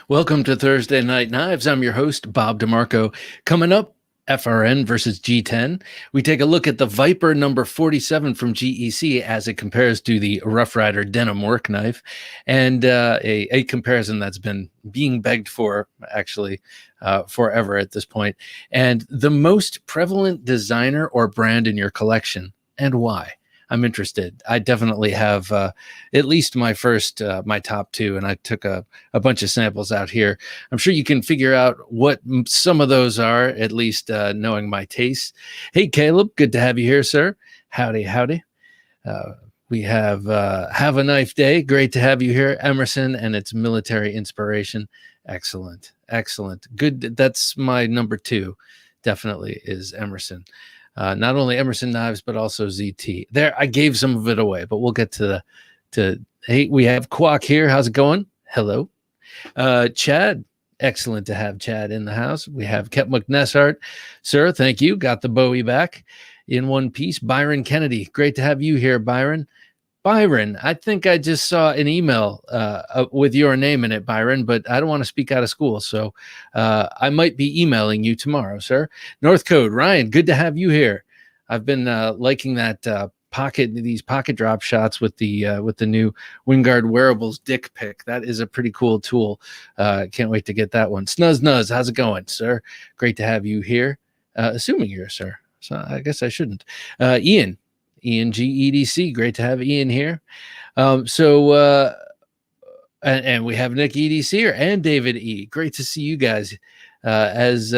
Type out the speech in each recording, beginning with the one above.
Welcome to Thursday Night Knives. I'm your host, Bob DeMarco. Coming up, FRN versus G10. We take a look at the Viper number 47 from GEC as it compares to the Rough Rider denim work knife, and a comparison that's been being begged for, actually, forever at this point. And the most prevalent designer or brand in your collection, and why. I'm interested. I definitely have at least my top two, and I took a bunch of samples out here. I'm sure you can figure out what some of those are, at least knowing my taste. Hey, Caleb, good to have you here, sir. Howdy, howdy. We have a Knife Day. Great to have you here, Emerson, and its military inspiration. Excellent, excellent. Good. That's my number two, definitely, is Emerson. Not only Emerson knives, but also ZT. There, I gave some of it away, but we'll get to hey, we have Quack here. How's it going? Hello. Chad, excellent to have Chad in the house. We have Kep McNessart. Sir, thank you. Got the Bowie back in one piece. Byron Kennedy, great to have you here, Byron. Byron, I think I just saw an email with your name in it, Byron, but I don't want to speak out of school, so I might be emailing you tomorrow, sir. North Code, Ryan, good to have you here. I've been liking that these pocket drop shots with the new Wingard Wearables dick pic. That is a pretty cool tool. Can't wait to get that one. Snuzz, how's it going, sir? Great to have you here. Assuming you're sir, so I guess I shouldn't. Ian GEDC, great to have Ian here. And we have Nick EDC here and David E. Great to see you guys as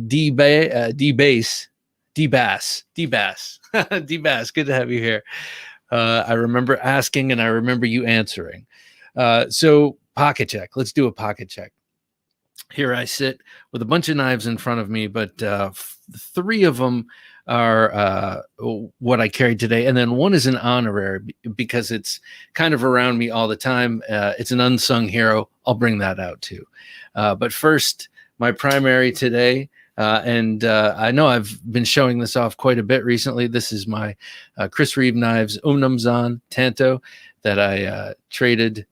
D-Bass. Good to have you here. I remember asking and I remember you answering. So pocket check. Let's do a pocket check. Here I sit with a bunch of knives in front of me, but three of them are what I carried today, and then one is an honorary because it's kind of around me all the time. It's an unsung hero. I'll bring that out too. But first, my primary today, and I know I've been showing this off quite a bit recently. This is my Chris Reeve Knives Umnumzan Tanto that I traded.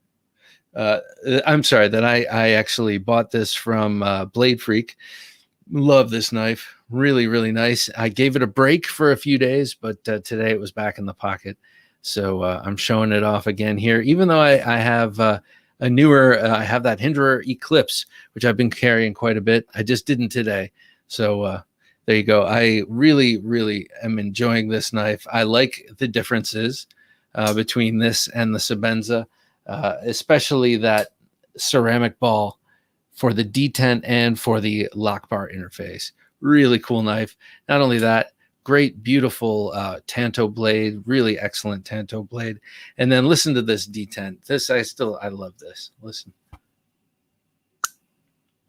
I'm sorry, that I actually bought this from Blade Freak. Love this knife. Really, really nice. I gave it a break for a few days, but today it was back in the pocket. So I'm showing it off again here, even though I have a newer, I have that Hinderer Eclipse, which I've been carrying quite a bit. I just didn't today. So there you go. I really, really am enjoying this knife. I like the differences between this and the Sebenza, especially that ceramic ball for the detent and for the lock bar interface. Really cool knife. Not only that, great, beautiful Tanto blade, really excellent Tanto blade. And then listen to this detent. I love this. Listen.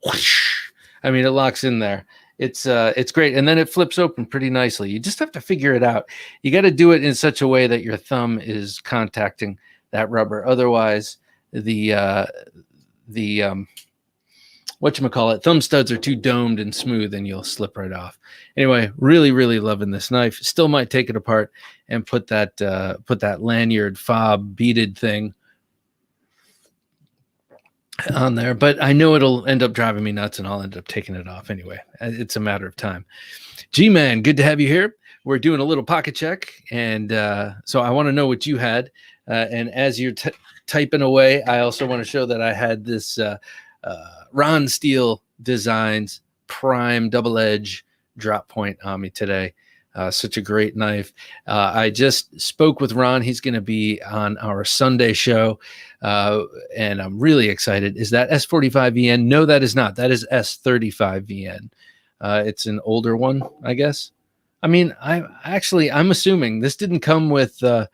Whoosh. I mean, it locks in there. It's great. And then it flips open pretty nicely. You just have to figure it out. You got to do it in such a way that your thumb is contacting that rubber. Otherwise, whatchamacallit, thumb studs are too domed and smooth and you'll slip right off. Anyway, really, really loving this knife. Still might take it apart and put that lanyard fob beaded thing on there, but I know it'll end up driving me nuts and I'll end up taking it off anyway. It's a matter of time. G-Man, good to have you here. We're doing a little pocket check, and so I want to know what you had. And as you're typing away, I also want to show that I had this Ron Steele Designs Prime Double Edge drop point on me today. Such a great knife. I just spoke with Ron. He's going to be on our Sunday show, and I'm really excited. Is that S45VN? No, that is not. That is S35VN. It's an older one, I guess. I mean, I'm assuming this didn't come with the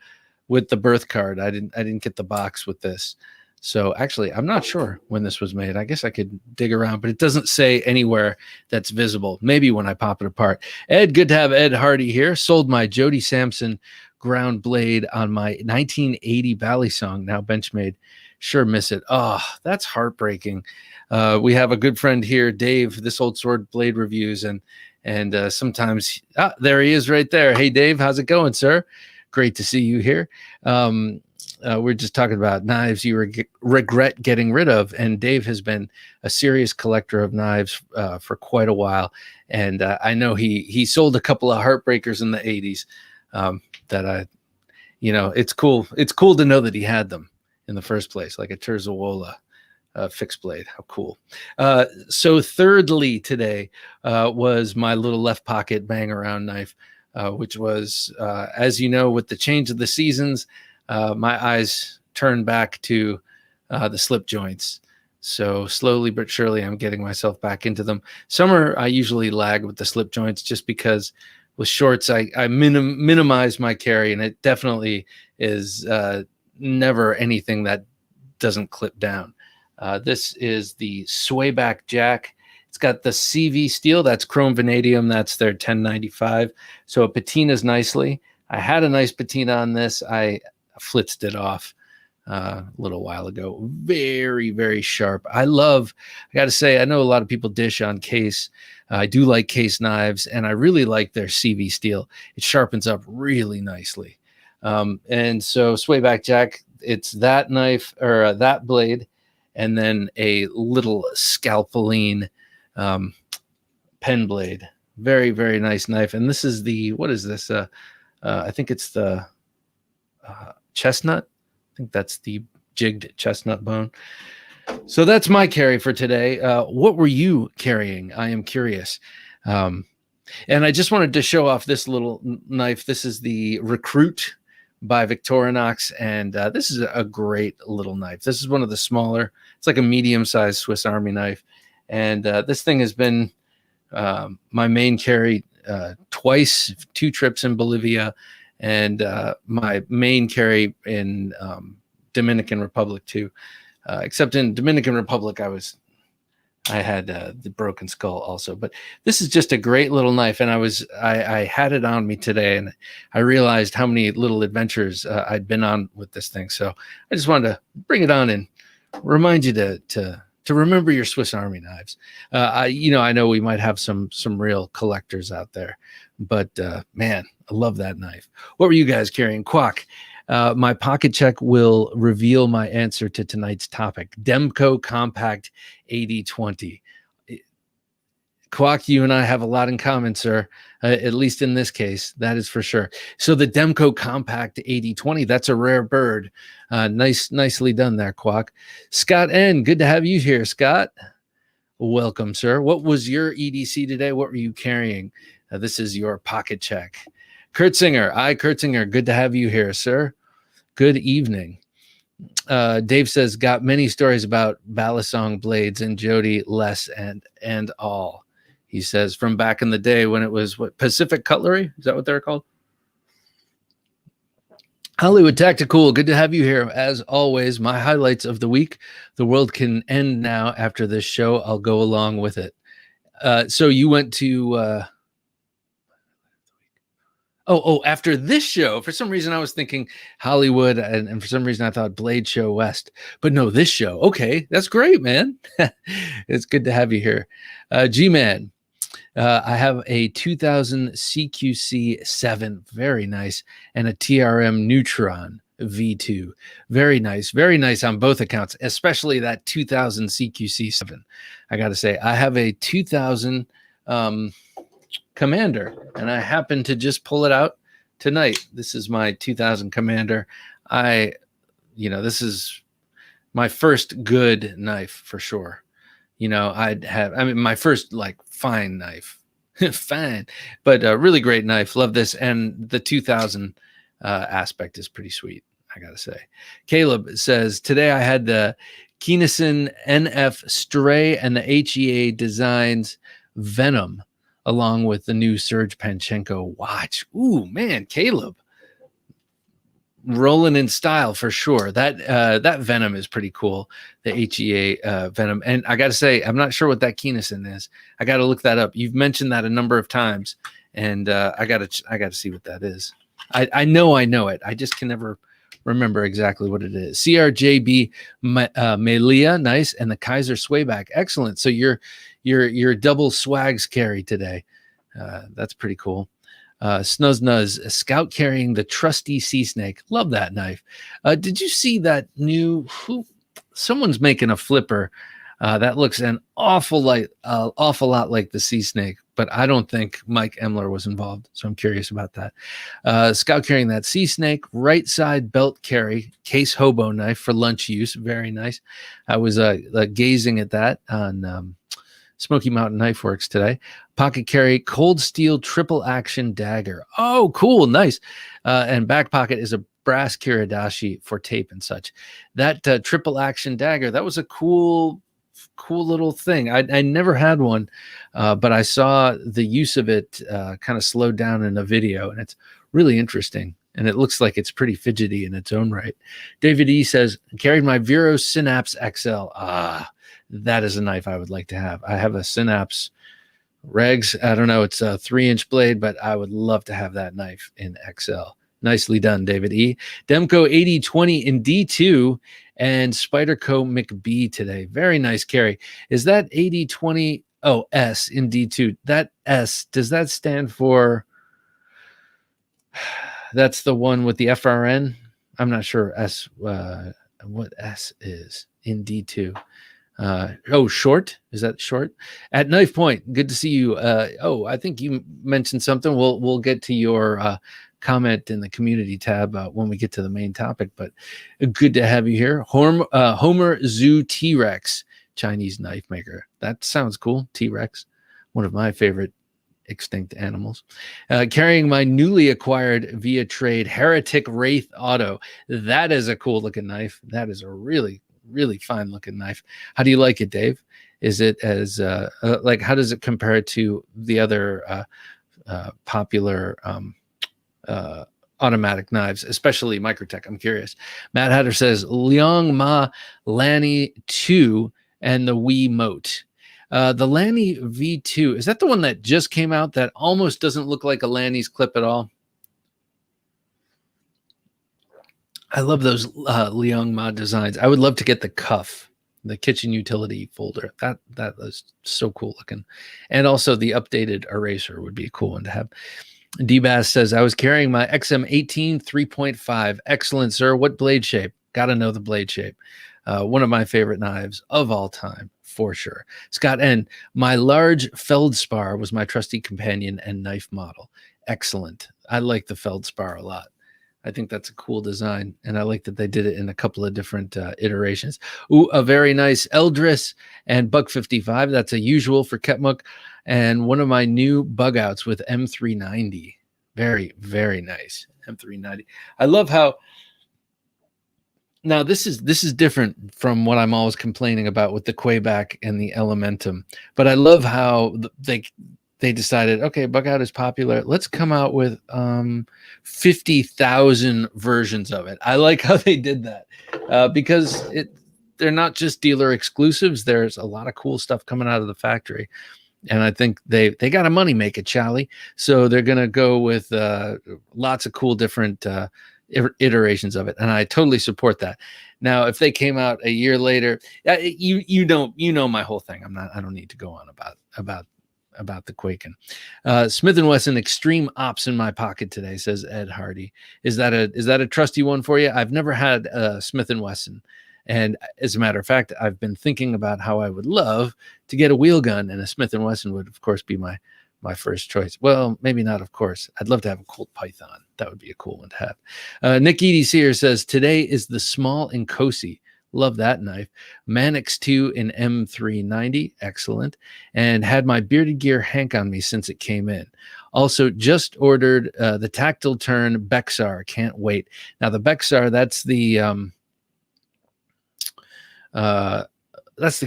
birth card. I didn't get the box with this. So actually, I'm not sure when this was made. I guess I could dig around, but it doesn't say anywhere that's visible. Maybe when I pop it apart. Ed, good to have Ed Hardy here. Sold my Jody Sampson ground blade on my 1980 Ballysong, now Benchmade. Sure miss it. Oh, that's heartbreaking. We have a good friend here, Dave, This Old Sword Blade Reviews, and sometimes there he is right there. Hey, Dave, how's it going, sir? Great to see you here. we're just talking about knives you regret getting rid of, and Dave has been a serious collector of knives for quite a while, and I know he sold a couple of heartbreakers in the 80s that I, it's cool to know that he had them in the first place, like a Terzawola fixed blade. How cool. So thirdly today was my little left pocket bang around knife, which was, as you know, with the change of the seasons, my eyes turned back to the slip joints. So slowly but surely, I'm getting myself back into them. Summer, I usually lag with the slip joints just because with shorts, I minimize my carry, and it definitely is never anything that doesn't clip down. This is the swayback jack. It's got the CV steel. That's chrome vanadium. That's their 1095. So it patinas nicely. I had a nice patina on this. I flitzed it off a little while ago. Very, very sharp. I got to say, I know a lot of people dish on case. I do like case knives, and I really like their CV steel. It sharpens up really nicely. And so swayback jack, it's that knife or that blade, and then a little scalpeline pen blade. Very, very nice knife. And this is what is this? I think it's the chestnut. I think that's the jigged chestnut bone. So that's my carry for today. What were you carrying? I am curious. And I just wanted to show off this little knife. This is the Recruit by Victorinox, and this is a great little knife. This is one of the smaller. It's like a medium-sized Swiss Army knife, and this thing has been my main carry twice, 2 trips in Bolivia, and my main carry in Dominican Republic too. Except in Dominican Republic, I had the broken skull also. But this is just a great little knife, and I had it on me today, and I realized how many little adventures I'd been on with this thing. So I just wanted to bring it on and remind you to remember your Swiss Army knives. I know we might have some real collectors out there, but man, I love that knife. What were you guys carrying? Quack. My pocket check will reveal my answer to tonight's topic. Demco Compact 8020. Quack, you and I have a lot in common, sir. At least in this case, that is for sure. So the Demco Compact 8020, that's a rare bird. Nicely done there, Quack. Scott N., good to have you here, Scott. Welcome, sir. What was your EDC today? What were you carrying? This is your pocket check. Kurt Singer. Kurt Singer, good to have you here, sir. Good evening. Dave says, got many stories about Balisong blades and Jody, Les, and all. He says, from back in the day when it was Pacific Cutlery? Is that what they're called? Hollywood Tactical, good to have you here. As always, my highlights of the week. The world can end now after this show. I'll go along with it. So you went to... after this show, for some reason I was thinking Hollywood, and for some reason I thought Blade Show West, but no, this show. Okay, that's great, man. It's good to have you here. G-Man, I have a 2000 CQC 7, very nice, and a TRM Neutron V2, very nice on both accounts, especially that 2000 CQC 7. I got to say, I have a 2000 Commander, and I happened to just pull it out tonight. This is my 2000 Commander. This is my first good knife for sure. My first fine knife, fine, but a really great knife. Love this, and the 2000 aspect is pretty sweet, I gotta say. Caleb says, today I had the Keneson NF Stray and the HEA Designs Venom, along with the new Serge Panchenko watch. Ooh, man, Caleb. Rolling in style for sure. That Venom is pretty cool. The HEA Venom. And I got to say, I'm not sure what that Keneson is. I got to look that up. You've mentioned that a number of times, and I got to see what that is. I know it. I just can never remember exactly what it is. CRJB Melia, nice, and the Kaiser Swayback, excellent. So you're double swags carry today. That's pretty cool. Snuznuz, a scout carrying the trusty sea snake. Love that knife. Did you see that new? Someone's making a flipper that looks an awful lot like the sea snake, but I don't think Mike Emler was involved, so I'm curious about that. Scout carrying that sea snake, right side belt carry, case hobo knife for lunch use. Very nice. I was gazing at that on Smoky Mountain Knife Works today. Pocket carry, cold steel triple action dagger. Oh, cool, nice. And back pocket is a brass kiradashi for tape and such. That triple action dagger, that was a cool little thing. I never had one, but I saw the use of it kind of slowed down in a video, and it's really interesting. And it looks like it's pretty fidgety in its own right. David E says, carried my Vero Synapse XL. That is a knife I would like to have. I have a Synapse Regs. I don't know. It's a 3-inch blade, but I would love to have that knife in XL. Nicely done, David E. Demco 8020 in D2 and Spyderco McBee today. Very nice carry. Is that 8020? Oh, S in D2. That S, does that stand for? That's the one with the FRN. I'm not sure what S is in D2. Short. Is that short? At Knife Point, good to see you. I think you mentioned something. We'll get to your comment in the community tab when we get to the main topic, but good to have you here. Homer Zoo T-Rex, Chinese knife maker. That sounds cool. T-Rex, one of my favorite extinct animals. Carrying my newly acquired via trade Heretic Wraith Auto. That is a cool looking knife. That is a really fine looking knife. How do you like it, Dave? Is it as how does it compare to the other popular automatic knives, especially Microtech? I'm curious. Matt Hatter says Liang Ma Lanny 2 and the Wii Mote. The Lanny V2, is that the one that just came out that almost doesn't look like a Lanny's clip at all? I love those Liang Ma designs. I would love to get the cuff, the kitchen utility folder. That was so cool looking. And also the updated eraser would be a cool one to have. D-Bass says, I was carrying my XM18 3.5. Excellent, sir. What blade shape? Got to know the blade shape. One of my favorite knives of all time, for sure. Scott N., my large feldspar was my trusty companion and knife model. Excellent. I like the feldspar a lot. I think that's a cool design, and I like that they did it in a couple of different iterations. Ooh, a very nice Eldris and Buck 55. That's a usual for Ketmuk, and one of my new bug outs with M390. Very, very nice M390. I love how. Now this is different from what I'm always complaining about with the Quayback and the Elementum, but I love how they decided, okay, bug out is popular. Let's come out with 50,000 versions of it. I like how they did that because they're not just dealer exclusives. There's a lot of cool stuff coming out of the factory. And I think they got a money maker, Charlie. So they're going to go with lots of cool different iterations of it. And I totally support that. Now, if they came out a year later, you know my whole thing. I don't need to go on about the Quaken. Smith & Wesson Extreme Ops in my pocket today, says Ed Hardy. Is that a trusty one for you? I've never had a Smith & Wesson. And as a matter of fact, I've been thinking about how I would love to get a wheel gun, and a Smith & Wesson would, of course, be my first choice. Well, maybe not, of course. I'd love to have a Colt Python. That would be a cool one to have. Nick EDC here says, today is the small Nkosi. Love that knife. Manix 2 in M390. Excellent. And had my bearded gear Hank on me since it came in. Also just ordered the tactile turn Bexar. Can't wait. Now the Bexar, that's the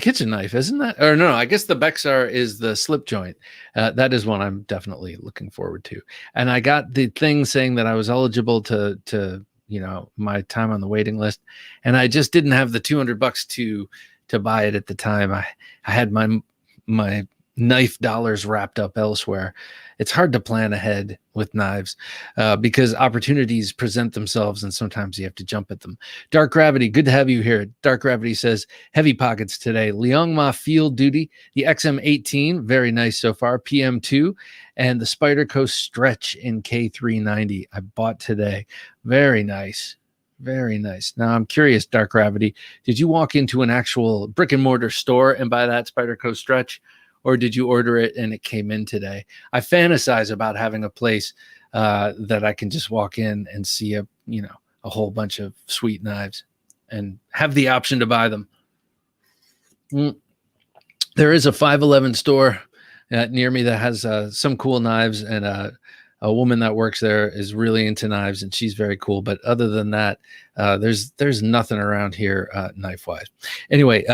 kitchen knife, isn't that? Or no, I guess the Bexar is the slip joint. That is one I'm definitely looking forward to. And I got the thing saying that I was eligible to my time on the waiting list, and I just didn't have the $200 to buy it at the time. I had my knife dollars wrapped up elsewhere. It's hard to plan ahead with knives because opportunities present themselves and sometimes you have to jump at them. Dark Gravity, good to have you here. Dark Gravity says, heavy pockets today. Liangma Field Duty, the XM18, very nice so far. PM2, and the Spider Coast Stretch in K390. I bought today. Very nice. Very nice. Now I'm curious, Dark Gravity, did you walk into an actual brick and mortar store and buy that Spider Coast Stretch? Or did you order it and it came in today? I fantasize about having a place that I can just walk in and see a whole bunch of sweet knives and have the option to buy them. There is a 511 store near me that has some cool knives, and a woman that works there is really into knives and she's very cool. But other than that, there's nothing around here knife wise. Anyway,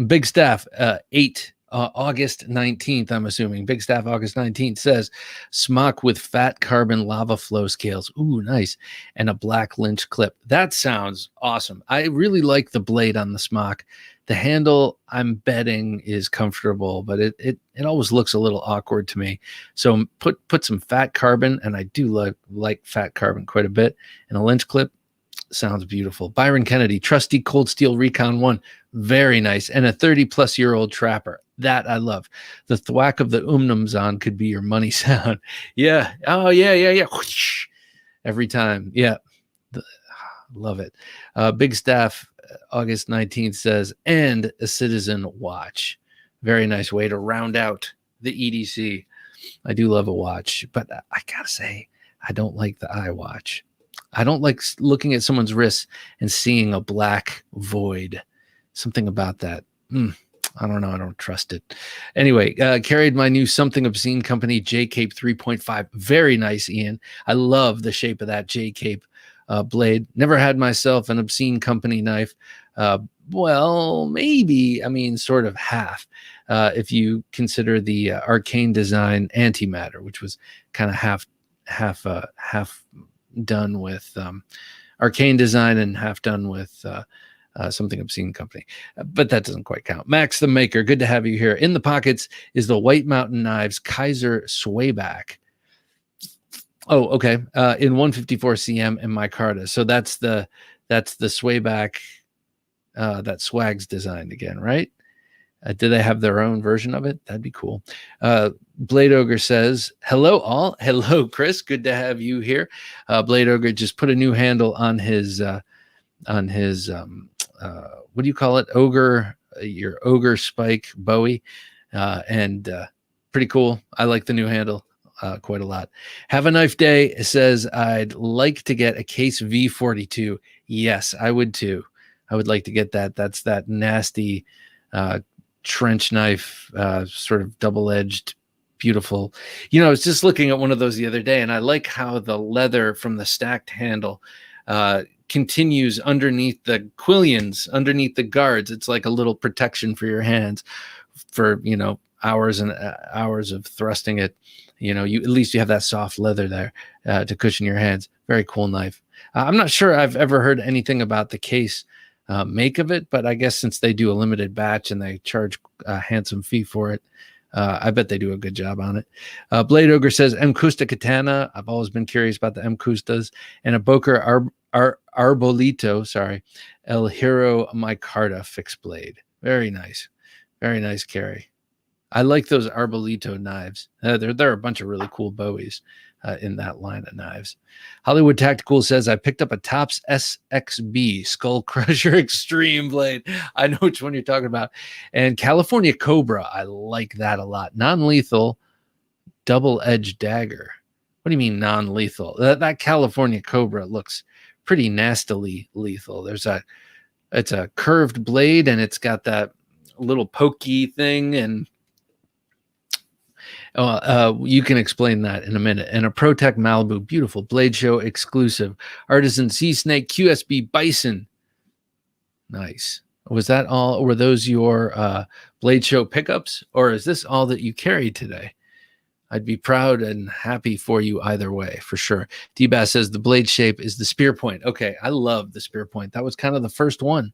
Big Staff 8. August 19th, I'm assuming. Big Staff August 19th says smock with fat carbon lava flow scales. Ooh, nice. And a black lynch clip. That sounds awesome. I really like the blade on the smock. The handle, I'm betting, is comfortable, but it always looks a little awkward to me. So put some fat carbon, and I do like fat carbon quite a bit. And a lynch clip sounds beautiful. Byron Kennedy, trusty Cold Steel Recon 1. Very nice. And a 30-plus-year-old trapper. That I love. The thwack of the umnums on could be your money sound. Yeah. Oh, yeah. Whoosh. Every time. Yeah. Love it. Big Staff, August 19th says, and a Citizen watch. Very nice way to round out the EDC. I do love a watch, but I gotta say, I don't like the iWatch. I don't like looking at someone's wrist and seeing a black void. Something about that. I don't know. I don't trust it. Anyway, carried my new Something Obscene Company J-Cape 3.5. Very nice, Ian. I love the shape of that J-Cape blade. Never had myself an Obscene Company knife. Well, maybe. I mean, sort of half. If you consider the Arcane Design Antimatter, which was kind of half done with Arcane Design and half done with Something Obscene Company, but that doesn't quite count. Max the Maker, good to have you here. In the pockets is the White Mountain Knives Kaiser Swayback. Oh, okay. In 154 cm and micarta. So that's the Swayback that Swag's designed again, right? Do they have their own version of it? That'd be cool. Blade Ogre says, hello all. Hello, Chris. Good to have you here. Blade Ogre just put a new handle on his what do you call it? Ogre, your Ogre Spike Bowie. And pretty cool. I like the new handle quite a lot. Have a Knife Day says, I'd like to get a Case V42. Yes, I would too. I would like to get that. That's that nasty trench knife, sort of double-edged, beautiful. I was just looking at one of those the other day, and I like how the leather from the stacked handle continues underneath the quillions, underneath the guards. It's like a little protection for your hands for, hours and hours of thrusting it. You at least you have that soft leather there to cushion your hands. Very cool knife. I'm not sure I've ever heard anything about the Case make of it, but I guess since they do a limited batch and they charge a handsome fee for it, I bet they do a good job on it. Blade Ogre says, M. Custa Katana. I've always been curious about the M. Custas. And a Boker Arbolito, El Hero Micarta fixed blade. Very nice. Very nice carry. I like those Arbolito knives. There are a bunch of really cool Bowies in that line of knives. Hollywood Tactical says, I picked up a Tops SXB Skull Crusher Extreme blade. I know which one you're talking about. And California Cobra, I like that a lot. Non-lethal double-edged dagger. What do you mean non-lethal? That California Cobra looks pretty nastily lethal. It's a curved blade, and it's got that little pokey thing, and you can explain that in a minute. And a ProTech Malibu, beautiful Blade Show exclusive. Artisan Sea Snake QSB Bison. Nice. Was that all? Were those your Blade Show pickups, or is this all that you carried today? I'd be proud and happy for you either way, for sure. D-Bass says the blade shape is the spear point. Okay, I love the spear point. That was kind of the first one,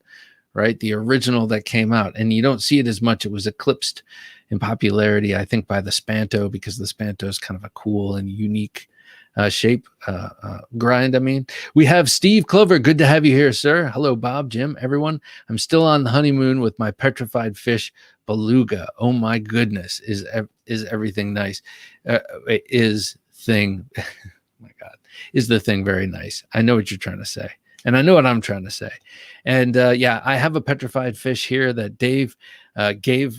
right? The original that came out, and you don't see it as much. It was eclipsed in popularity, I think, by the Spanto, because the Spanto is kind of a cool and unique shape grind. I mean, we have Steve Clover. Good to have you here, sir. Hello, Bob, Jim, everyone. I'm still on the honeymoon with my petrified fish beluga. Oh my goodness, is everything nice? Is thing, oh my God, is the thing very nice? I know what you're trying to say, and I know what I'm trying to say. And yeah, I have a petrified fish here that Dave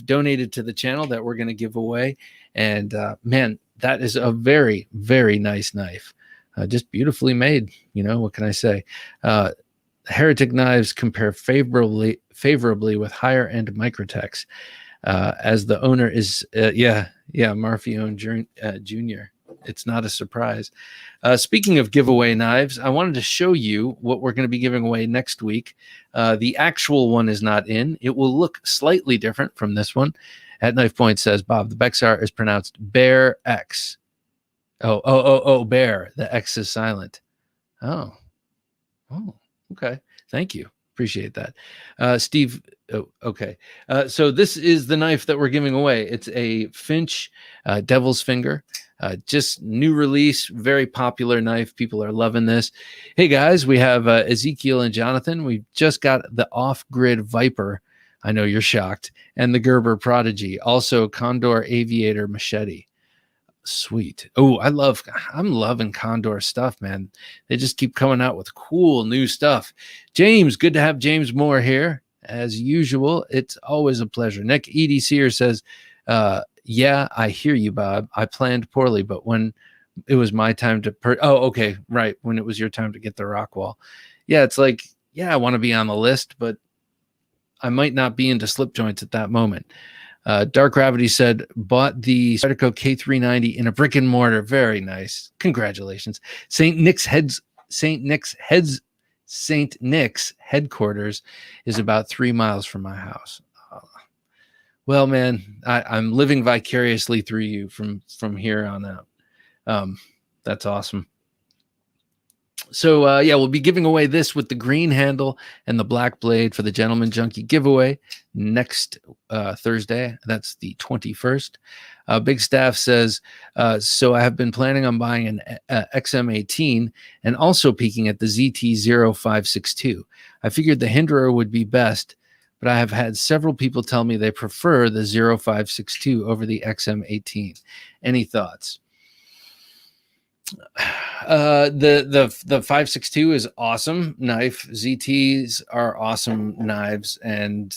donated to the channel that we're going to give away. And man, that is a very, very nice knife. Just beautifully made. You know, what can I say? Heretic knives compare favorably with higher end Microtechs. As the owner is, Marfione Jr. It's not a surprise. Speaking of giveaway knives, I wanted to show you what we're going to be giving away next week. The actual one is not in. It will look slightly different from this one. At Knife Point says, Bob, the Bexar is pronounced Bear X. Bear. The X is silent. Oh, okay. Thank you. Appreciate that. Steve, okay. So this is the knife that we're giving away. It's a Finch Devil's Finger. Just new release, very popular knife. People are loving this. Hey, guys, we have Ezekiel and Jonathan. We've just got the Off-Grid Viper. I know you're shocked. And the Gerber Prodigy. Also, Condor Aviator Machete. Sweet. Oh, I'm loving Condor stuff, man. They just keep coming out with cool new stuff. James, good to have James Moore here. As usual, it's always a pleasure. Nick EDCer says, yeah, I hear you, Bob. I planned poorly, but when it was my time to okay, right. When it was your time to get the Rockwall. Yeah, it's like, yeah, I want to be on the list, but I might not be into slip joints at that moment. Dark Gravity said, bought the Spyderco K390 in a brick and mortar. Very nice. Congratulations. St. Nick's headquarters is about 3 miles from my house. Well, man, I'm living vicariously through you from here on out. That's awesome. So, yeah, we'll be giving away this with the green handle and the black blade for the Gentleman Junkie giveaway next Thursday. That's the 21st. Big Staff says, so I have been planning on buying an XM18 and also peeking at the ZT0562. I figured the Hinderer would be best, but I have had several people tell me they prefer the 0562 over the XM18. Any thoughts? The 562 is awesome knife. ZTs are awesome knives, and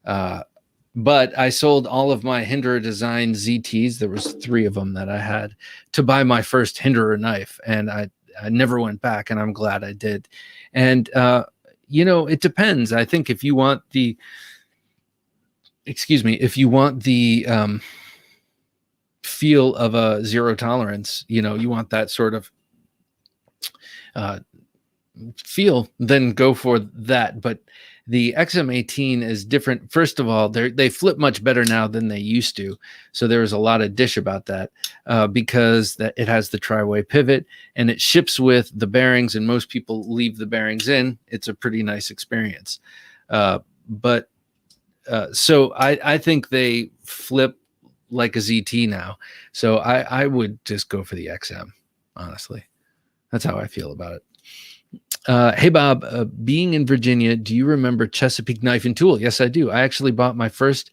but I sold all of my Hinderer design ZTs. There was 3 of them that I had to buy my first Hinderer knife, and I never went back, and I'm glad I did. And you know, it depends. I think if you want the feel of a zero tolerance, you know, you want that sort of feel, then go for that. But the XM18 is different. First of all, they flip much better now than they used to. So there's a lot of dish about that because it has the tri-way pivot and it ships with the bearings, and most people leave the bearings in. It's a pretty nice experience. So I think they flip like a ZT now. So I would just go for the XM, honestly. That's how I feel about it. Hey, Bob, being in Virginia, do you remember Chesapeake Knife and Tool? Yes, I do. I actually bought my first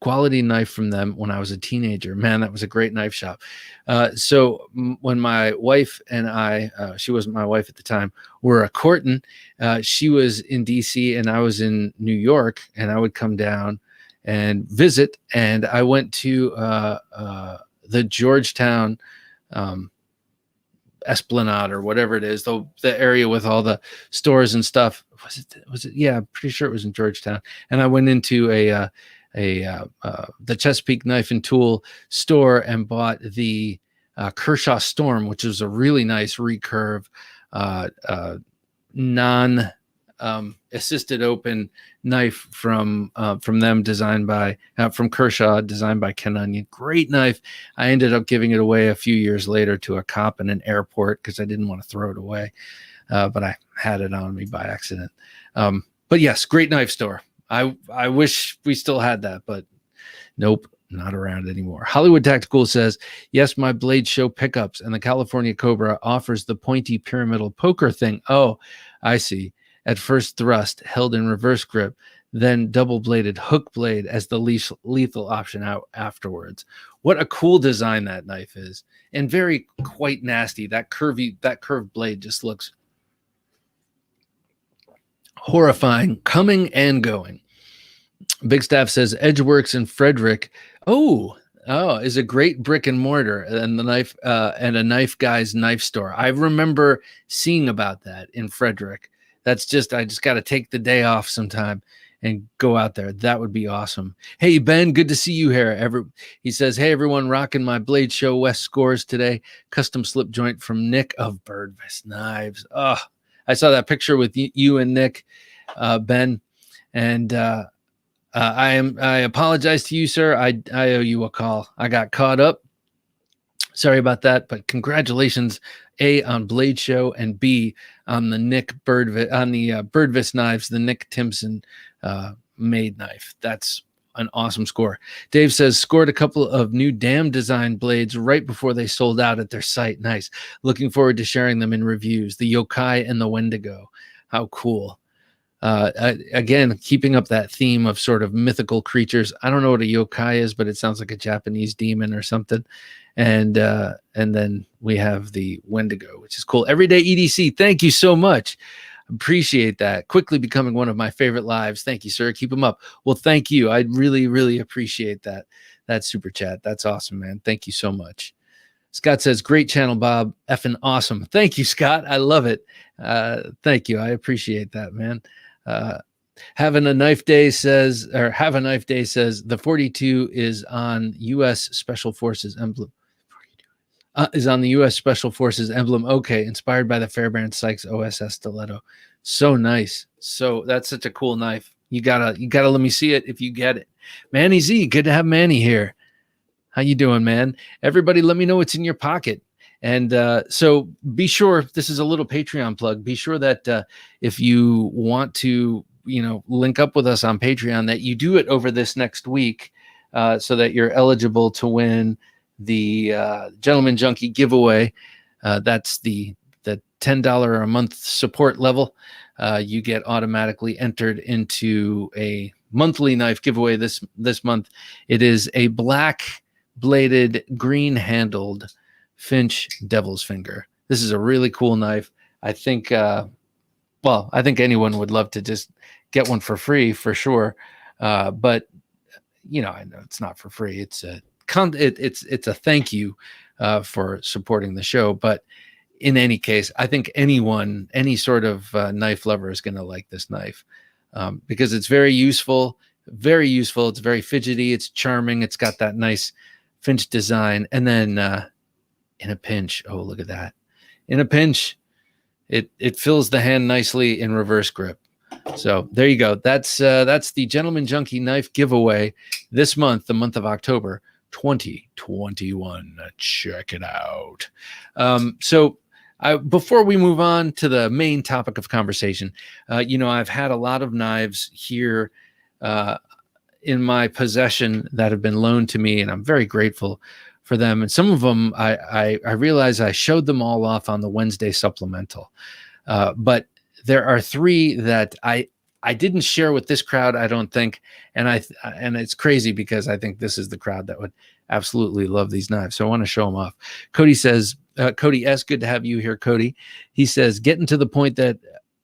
quality knife from them when I was a teenager. Man, that was a great knife shop. So when my wife and I, she wasn't my wife at the time, were courting, she was in DC and I was in New York, and I would come down and visit. And I went to the Georgetown Esplanade or whatever it is, the area with all the stores and stuff. Was it? Yeah, I'm pretty sure it was in Georgetown. And I went into the Chesapeake Knife and Tool store and bought the Kershaw Storm, which was a really nice recurve, non assisted open knife from them, designed by from Kershaw, designed by Ken Onion. Great knife. I ended up giving it away a few years later to a cop in an airport because I didn't want to throw it away, but I had it on me by accident. But yes, great knife store. I wish we still had that, but nope, not around anymore. Hollywood Tactical says, yes, my blade show pickups, and the California Cobra offers the pointy pyramidal poker thing. Oh, I see. At first thrust, held in reverse grip, then double-bladed hook blade as the lethal option out afterwards. What a cool design that knife is, and very quite nasty. That curved blade just looks horrifying, coming and going. Big Staff says Edgeworks in Frederick. Oh, is a great brick and mortar and the knife and a knife guy's knife store. I remember seeing about that in Frederick. That's just I just got to take the day off sometime and go out there. That would be awesome. Hey Ben, good to see you here. He says, hey everyone, rocking my Blade Show West scores today. Custom slip joint from Nick of Birdvest Knives. Oh, I saw that picture with you and Nick, Ben, and I apologize to you, sir. I owe you a call. I got caught up. Sorry about that, but congratulations, A, on Blade Show, and B, on the Birdvest knives, the Nick Timpson made knife. That's an awesome score. Dave says, scored a couple of new Dam design blades right before they sold out at their site. Nice. Looking forward to sharing them in reviews. The Yokai and the Wendigo. How cool. Again, keeping up that theme of sort of mythical creatures. I don't know what a yokai is, but it sounds like a Japanese demon or something. And then we have the Wendigo, which is cool. Everyday EDC, thank you so much. Appreciate that. Quickly becoming one of my favorite lives. Thank you, sir. Keep them up. Well, thank you. I really, really appreciate that super chat. That's awesome, man. Thank you so much. Scott says, great channel, Bob. Effing awesome. Thank you, Scott. I love it. Thank you. I appreciate that, man. Having a Knife Day says the 42 is on U.S. Special Forces emblem. Is on the U.S. Special Forces emblem. Okay, inspired by the Fairbairn Sykes OSS stiletto. So nice. So that's such a cool knife. You gotta let me see it if you get it. Manny Z, good to have Manny here. How you doing, man? Everybody, let me know what's in your pocket. And so be sure, this is a little Patreon plug. Be sure that if you want to, link up with us on Patreon, that you do it over this next week so that you're eligible to win the Gentleman Junkie giveaway. That's the $10 a month support level. You get automatically entered into a monthly knife giveaway this month. It is a black bladed, green handled Finch Devil's Finger. This is a really cool knife. I think anyone would love to just get one for free for sure. But I know it's not for free. It's a thank you for supporting the show. But in any case, I think any sort of knife lover is going to like this knife because it's very useful. Very useful. It's very fidgety. It's charming. It's got that nice Finch design, and then in a pinch, oh look at that! In a pinch, it fills the hand nicely in reverse grip. So there you go. That's the Gentleman Junkie knife giveaway this month, the month of October 2021. Check it out. Before we move on to the main topic of conversation, I've had a lot of knives here in my possession that have been loaned to me, and I'm very grateful for them. And some of them, I realize I showed them all off on the Wednesday supplemental, but there are three that I didn't share with this crowd, I don't think, and it's crazy because I think this is the crowd that would absolutely love these knives. So I want to show them off. Cody says, Cody S, good to have you here, Cody. He says, getting to the point that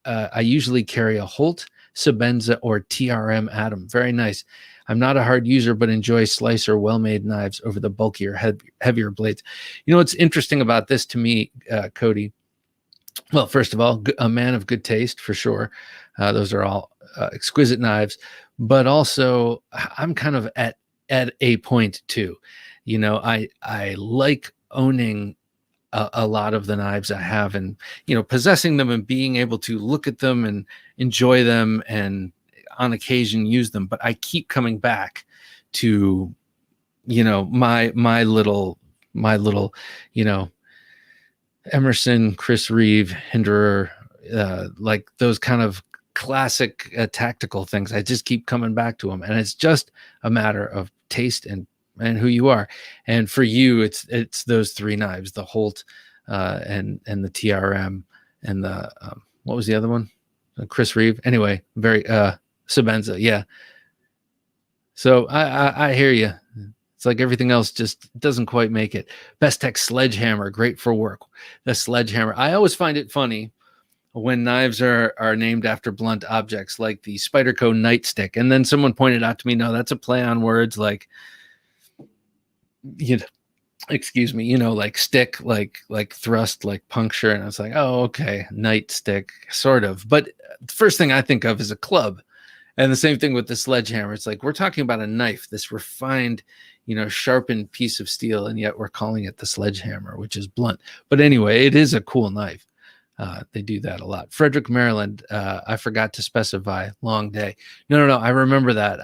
I usually carry a Holt, Sebenza, or TRM Atom. Very nice. I'm not a hard user, but enjoy slicer, well-made knives over the bulkier, heavier blades. What's interesting about this to me, Cody? Well, first of all, a man of good taste for sure. Those are all exquisite knives, but also I'm kind of at a point too. I like owning a lot of the knives I have, and possessing them and being able to look at them and enjoy them and on occasion use them. But I keep coming back to my little Emerson, Chris Reeve, Hinderer, like those kind of classic tactical things. I just keep coming back to them, and it's just a matter of taste and who you are. And for you, it's those three knives: the Holt, and the TRM, and the what was the other one? Chris Reeve. Anyway, very Sebenza. Yeah. So I hear you. It's like everything else just doesn't quite make it. Bestech Sledgehammer, great for work. The Sledgehammer. I always find it funny when knives are named after blunt objects, like the Spyderco nightstick. And then someone pointed out to me, no, that's a play on words, like, you know, excuse me, like stick, like thrust, like puncture. And I was like, oh, okay, nightstick, sort of. But the first thing I think of is a club. And the same thing with the Sledgehammer. It's like we're talking about a knife, this refined, sharpened piece of steel, and yet we're calling it the Sledgehammer, which is blunt. But anyway, it is a cool knife. They do that a lot. Frederick, Maryland. I forgot to specify. Long day. No. I remember that.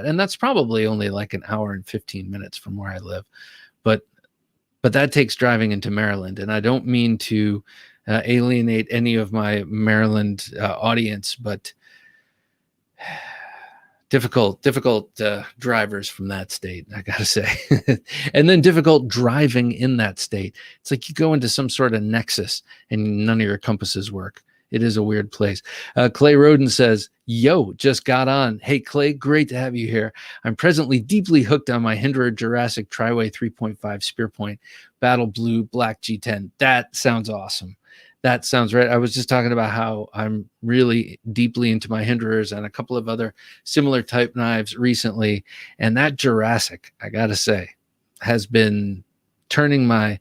And that's probably only like an hour and 15 minutes from where I live. But that takes driving into Maryland. And I don't mean to alienate any of my Maryland audience, but difficult drivers from that state, I gotta say. And then difficult driving in that state. It's like you go into some sort of nexus and none of your compasses work. It is a weird place. Clay Roden says, yo, just got on. Hey, Clay, great to have you here. I'm presently deeply hooked on my Hinderer Jurassic Triway 3.5 Spear Point Battle Blue Black G10. That sounds awesome. That sounds right. I was just talking about how I'm really deeply into my Hinderers and a couple of other similar type knives recently. And that Jurassic, I got to say, has been turning my,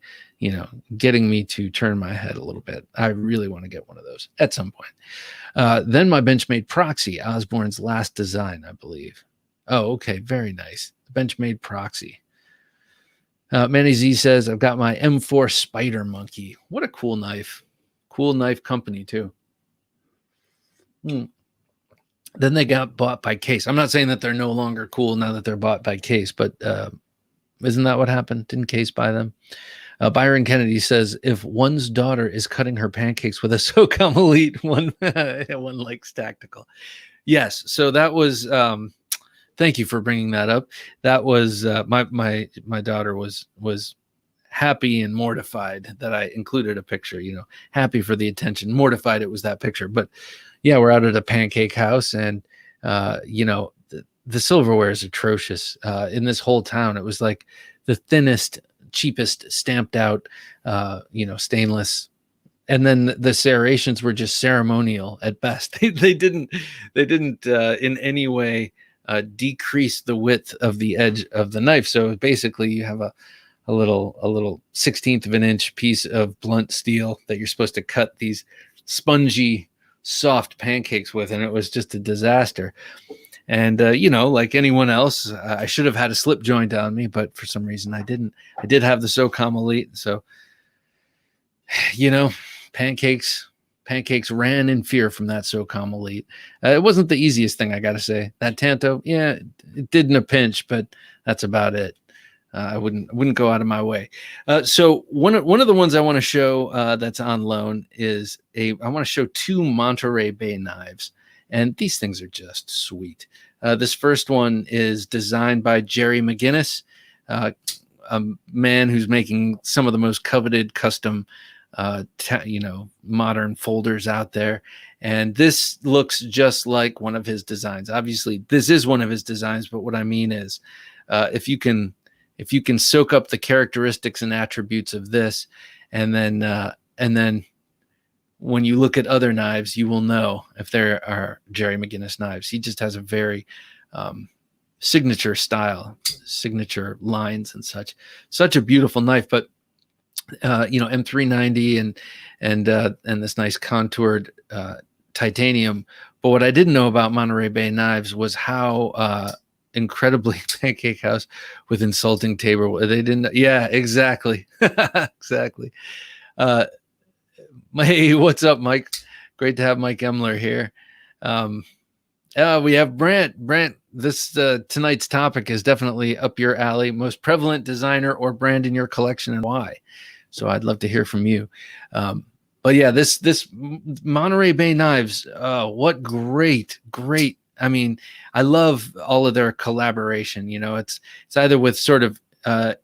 getting me to turn my head a little bit. I really want to get one of those at some point. Then my Benchmade Proxy, Osborne's last design, I believe. Oh, okay. Very nice. Benchmade Proxy. Manny Z says, I've got my M4 Spider Monkey. What a cool knife. Cool knife company too. Then they got bought by Case. I'm not saying that they're no longer cool now that they're bought by Case, but isn't that what happened? Didn't Case buy them? Byron Kennedy says, if one's daughter is cutting her pancakes with a SOCOM Elite, one likes tactical. Yes. So that was, thank you for bringing that up. That was my daughter was happy and mortified that I included a picture, happy for the attention, mortified it was that picture. But yeah, we're out at a pancake house, and the silverware is atrocious. In this whole town, it was like the thinnest, cheapest stamped out, stainless. And then the serrations were just ceremonial at best. They didn't in any way decrease the width of the edge of the knife. So basically you have a little 16th of an inch piece of blunt steel that you're supposed to cut these spongy, soft pancakes with, and it was just a disaster. And like anyone else, I should have had a slip joint on me, but for some reason I didn't. I did have the SOCOM Elite, so pancakes ran in fear from that SOCOM Elite. It wasn't the easiest thing, I gotta say. That Tanto, yeah, it did in a pinch, but that's about it. I wouldn't go out of my way. So one of the ones I want to show that's on loan is I want to show two Monterey Bay knives, and these things are just sweet. This first one is designed by Jerry McGinnis, a man who's making some of the most coveted custom, modern folders out there. And this looks just like one of his designs. Obviously, this is one of his designs, but what I mean is, if you can soak up the characteristics and attributes of this, and then when you look at other knives, you will know if there are Jerry McGinnis knives. He just has a very signature style, signature lines and such. Such a beautiful knife, but M390 and this nice contoured titanium. But what I didn't know about Monterey Bay knives was how incredibly pancake house with insulting table. They didn't. Yeah, exactly. Exactly. Hey, what's up, Mike? Great to have Mike Emler here. We have Brant. Brant, this tonight's topic is definitely up your alley. Most prevalent designer or brand in your collection, and why? So I'd love to hear from you. But yeah, this Monterey Bay knives, what great. I mean, I love all of their collaboration. You know, it's either with sort of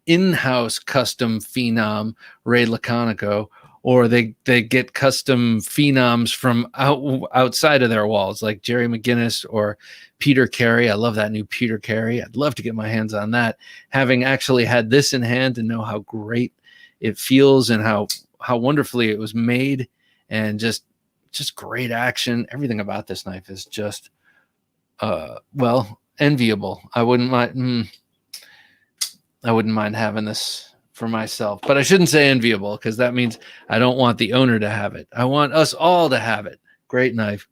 in-house custom phenom Ray Laconico, or they get custom phenoms from outside of their walls, like Jerry McGinnis or Peter Carey. I love that new Peter Carey. I'd love to get my hands on that. Having actually had this in hand and know how great it feels and how wonderfully it was made, and just great action. Everything about this knife is just well, enviable. I wouldn't mind having this for myself, but I shouldn't say enviable, because that means I don't want the owner to have it. I want us all to have it. Great knife.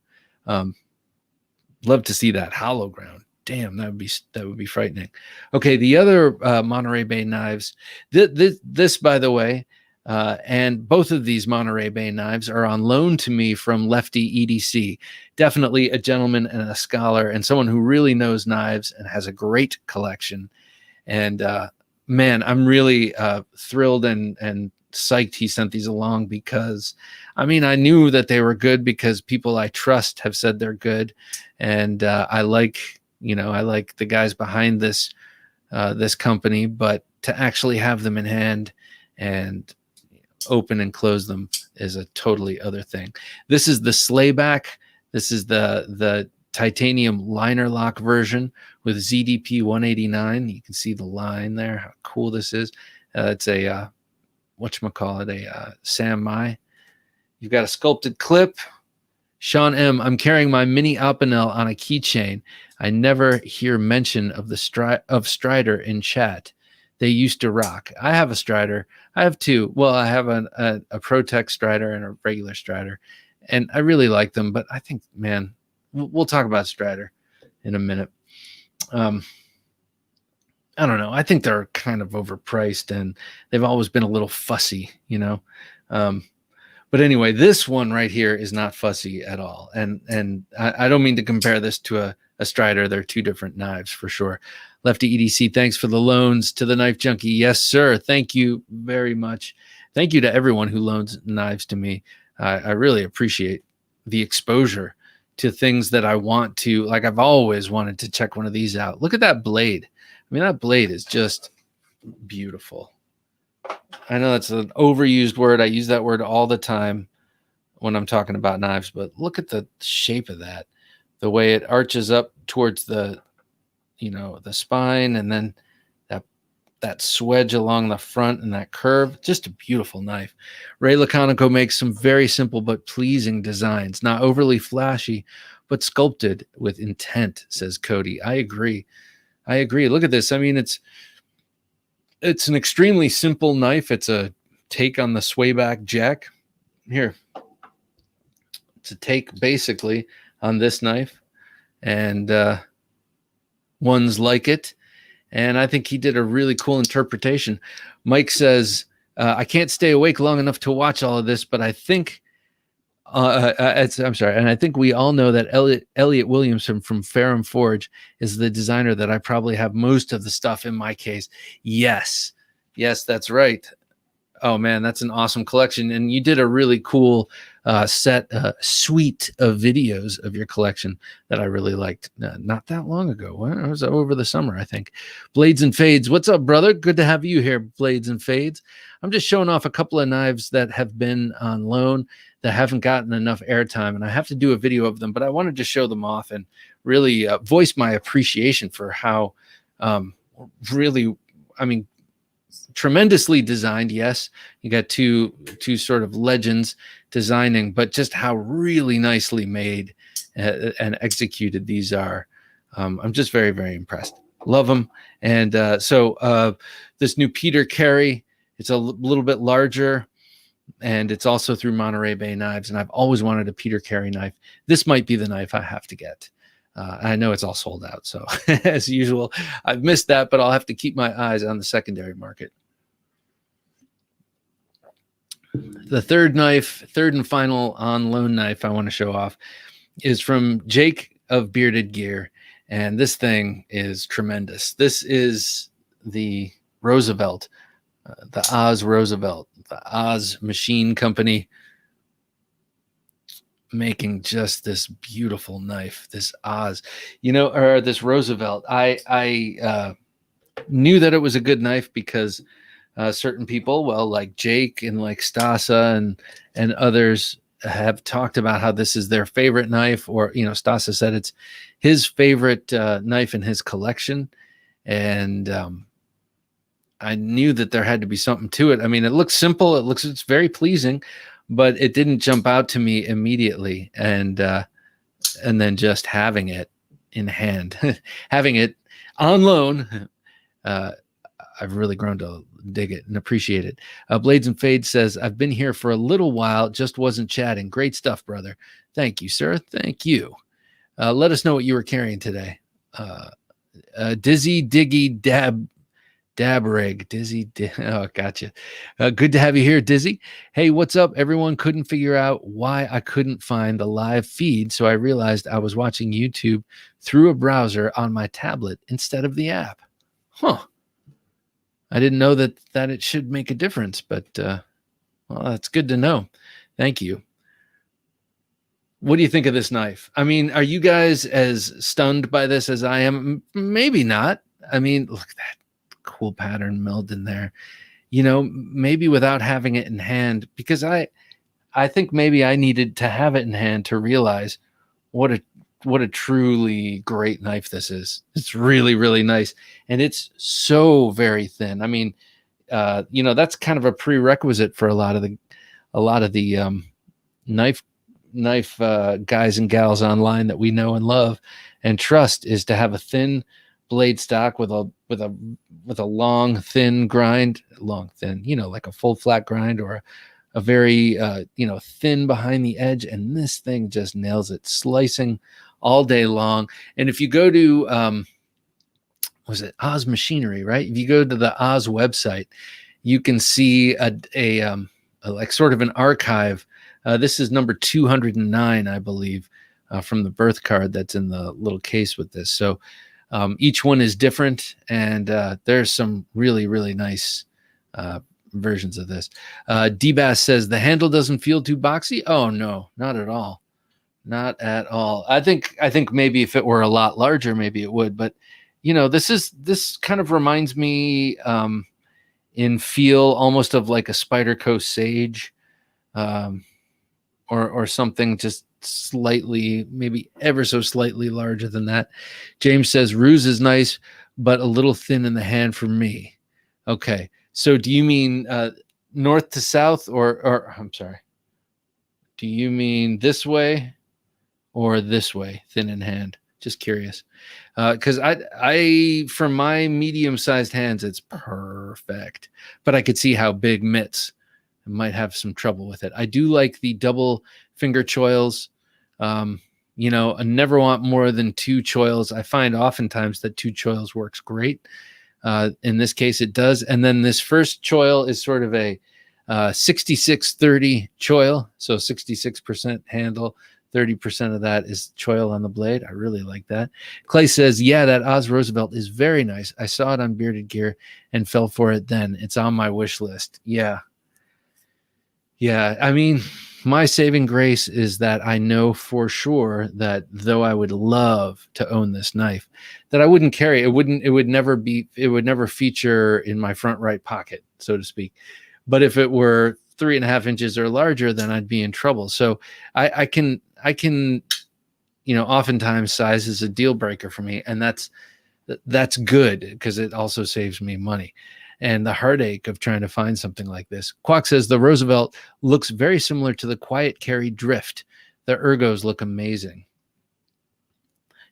Love to see that hollow ground. Damn, that would be frightening. Okay, the other Monterey Bay knives. This, by the way, and both of these Monterey Bay knives are on loan to me from Lefty EDC. Definitely a gentleman and a scholar, and someone who really knows knives and has a great collection. And man, I'm really thrilled and psyched he sent these along, because I mean, I knew that they were good because people I trust have said they're good, and I like the guys behind this company, but to actually have them in hand and open and close them is a totally other thing. This is the slayback. This is the titanium liner lock version with ZDP 189. You can see the line there, how cool this is. It's a whatchamacallit, a Sam Mai. You've got a sculpted clip. Sean M, I'm carrying my mini Opinel on a keychain. I never hear mention of Strider in chat. They used to rock. I have a Strider. I have two. Well, I have a ProTech Strider and a regular Strider, and I really like them. But I think, man, we'll talk about Strider in a minute. I don't know. I think they're kind of overpriced, and they've always been a little fussy, you know. But anyway, this one right here is not fussy at all. And I don't mean to compare this to a Strider. They're two different knives for sure. Lefty EDC, thanks for the loans to the Knife Junkie. Yes, sir. Thank you very much. Thank you to everyone who loans knives to me. I really appreciate the exposure to things that I want to, like I've always wanted to check one of these out. Look at that blade. I mean, that blade is just beautiful. I know that's an overused word. I use that word all the time when I'm talking about knives, but look at the shape of that, the way it arches up towards the spine, and then that swedge along the front and that curve. Just a beautiful knife. Ray Laconico makes some very simple but pleasing designs, not overly flashy, but sculpted with intent, says Cody. I agree. Look at this. I mean, it's an extremely simple knife. It's a take on the swayback jack. Here, it's a take basically on this knife, and ones like it. And I think he did a really cool interpretation. Mike says, I can't stay awake long enough to watch all of this, but I think I'm sorry. And I think we all know that Elliot Williamson from Ferrum Forge is the designer that I probably have most of the stuff in my case. Yes, that's right. Oh man, that's an awesome collection. And you did a really cool suite of videos of your collection that I really liked not that long ago. Well, it was over the summer, I think. Blades and Fades. What's up, brother? Good to have you here, Blades and Fades. I'm just showing off a couple of knives that have been on loan that haven't gotten enough airtime, and I have to do a video of them, but I wanted to show them off and really voice my appreciation for how really, I mean, tremendously designed. Yes, you got two sort of legends designing, but just how really nicely made and executed these are. I'm just very, very impressed. Love them. And so this new Peter Carey, it's a little bit larger, and it's also through Monterey Bay Knives, and I've always wanted a Peter Carey knife. This might be the knife I have to get. I know it's all sold out, so as usual, I've missed that, but I'll have to keep my eyes on the secondary market. The third and final on loan knife I want to show off is from Jake of Bearded Gear, and this thing is tremendous. This is the Roosevelt, the Oz Roosevelt, the Oz Machine Company making just this beautiful knife, this Oz, or this Roosevelt. I knew that it was a good knife because certain people, well, like Jake and like Stasa and others, have talked about how this is their favorite knife, or Stasa said it's his favorite knife in his collection, and I knew that there had to be something to it. I mean, it looks simple, it's very pleasing, but it didn't jump out to me immediately, and then just having it in hand, having it on loan, I've really grown to dig it and appreciate it. Blades and Fade says, I've been here for a little while, just wasn't chatting. Great stuff, brother. Thank you, sir. Thank you. Let us know what you were carrying today. Dizzy Diggy Dab Rig. Oh, gotcha. Good to have you here, Dizzy. Hey, what's up? Everyone couldn't figure out why I couldn't find the live feed, so I realized I was watching YouTube through a browser on my tablet instead of the app. Huh. I didn't know that it should make a difference, but well, that's good to know. Thank you. What do you think of this knife? I mean, are you guys as stunned by this as I am? Maybe not. I mean, look at that cool pattern milled in there. Maybe without having it in hand, because I think maybe I needed to have it in hand to realize what a truly great knife this is. It's really, really nice. And it's so very thin. I mean, that's kind of a prerequisite for a lot of the knife guys and gals online that we know and love and trust, is to have a thin blade stock with a long, thin grind, like a full flat grind, or a very, thin behind the edge. And this thing just nails it, slicing all day long. And if you go to, was it Oz Machinery, right? If you go to the Oz website, you can see a like sort of an archive. This is number 209, I believe, from the birth card that's in the little case with this. So each one is different, and there's some really, really nice versions of this. D-Bass says, the handle doesn't feel too boxy. Oh, no, not at all. Not at all. I think maybe if it were a lot larger, maybe it would. But, this kind of reminds me in feel almost of like a Spyderco Sage, or something just slightly, maybe ever so slightly larger than that. James says, Ruse is nice, but a little thin in the hand for me. Okay. So do you mean north to south, or I'm sorry, do you mean this way or this way, thin in hand? Just curious. Because I for my medium-sized hands, it's perfect. But I could see how big mitts might have some trouble with it. I do like the double finger choils. I never want more than 2 choils. I find oftentimes that 2 choils works great. In this case, it does. And then this first choil is sort of a 66-30 choil. So 66% handle, 30% of that is choil on the blade. I really like that. Clay says, yeah, that Oz Roosevelt is very nice. I saw it on Bearded Gear and fell for it then. It's on my wish list. Yeah. Yeah. I mean, my saving grace is that I know for sure that though I would love to own this knife, that I wouldn't carry it. It would never feature in my front right pocket, so to speak. But if it were 3.5 inches or larger, then I'd be in trouble. So I can, oftentimes size is a deal breaker for me. And that's good because it also saves me money and the heartache of trying to find something like this. Quack says the Roosevelt looks very similar to the Quiet Carry Drift. The ergos look amazing.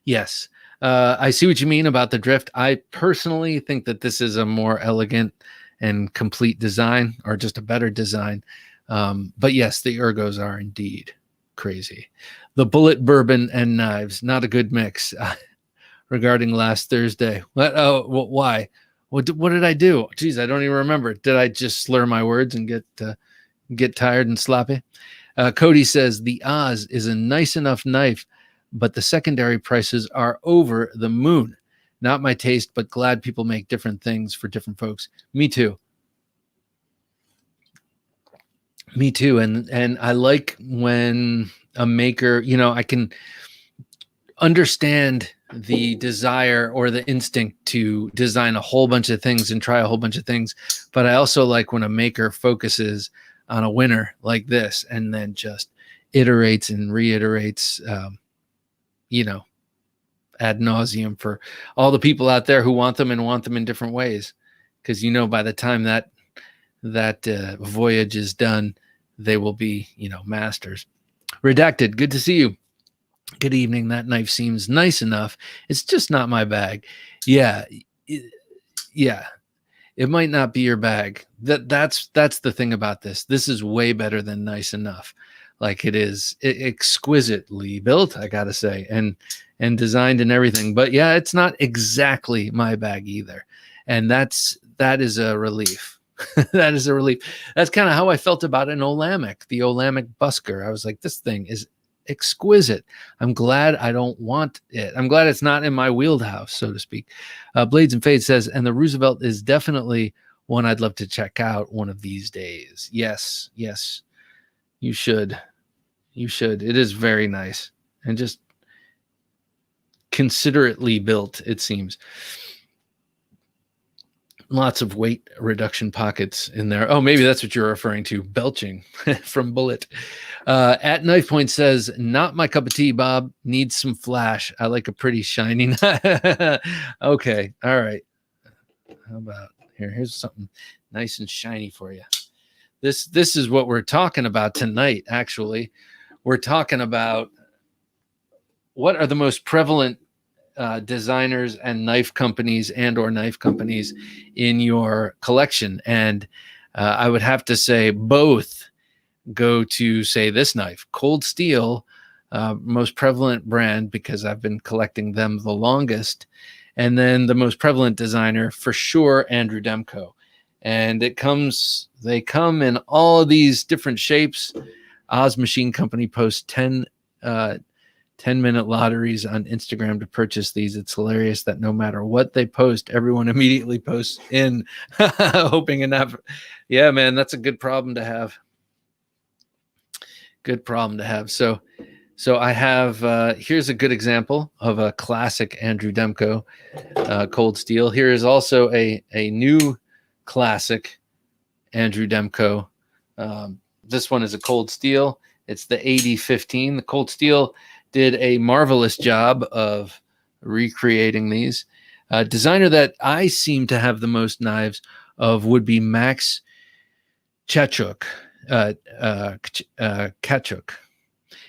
Yes, I see what you mean about the Drift. I personally think that this is a more elegant and complete design, or just a better design. But yes, the ergos are indeed crazy. The Bullet Bourbon and Knives, not a good mix. Regarding last Thursday. Why? What did I do? Geez, I don't even remember. Did I just slur my words and get tired and sloppy? Cody says the Oz is a nice enough knife, but the secondary prices are over the moon. Not my taste, but glad people make different things for different folks. Me too. Me too. And I like when a maker, you know, I can understand the desire or the instinct to design a whole bunch of things and try a whole bunch of things. But I also like when a maker focuses on a winner like this and then just iterates and reiterates, you know, ad nauseum for all the people out there who want them and want them in different ways. Because, you know, by the time that voyage is done, they will be, you know, masters. Redacted, good to see you. Good evening. That knife seems nice enough. It's just not my bag. Yeah. Yeah. It might not be your bag. That's the thing about this. This is way better than nice enough. Like it is exquisitely built, I gotta say, and designed and everything. But yeah, it's not exactly my bag either. And that is a relief. That is a relief. That's kind of how I felt about an Olamic, the Olamic Busker. I was like, this thing is exquisite. I'm glad I don't want it. I'm glad it's not in my wheelhouse, so to speak. Blades and Fade says, and the Roosevelt is definitely one I'd love to check out one of these days. Yes, yes, you should. You should. It is very nice and just considerately built, it seems. Lots of weight reduction pockets in there. Oh, maybe that's what you're referring to. Belching from Bullet. At Knife Point says, not my cup of tea, Bob. Needs some flash. I like a pretty shiny. Okay. All right. How about here's something nice and shiny for you. This is what we're talking about tonight, actually. We're talking about what are the most prevalent designers and knife companies or knife companies in your collection. And I would have to say both go to, say, this knife, Cold Steel, most prevalent brand because I've been collecting them the longest. And then the most prevalent designer, for sure, Andrew Demko. And they come in all of these different shapes. Oz Machine Company posts 10-minute lotteries on Instagram to purchase these. It's hilarious that no matter what they post, everyone immediately posts in, hoping enough. Yeah, man, that's a good problem to have. Good problem to have. So I have, here's a good example of a classic Andrew Demko Cold Steel. Here is also a new classic Andrew Demko. This one is a Cold Steel. It's the 8015. The Cold Steel did a marvelous job of recreating these. Designer that I seem to have the most knives of would be Max Kachuk.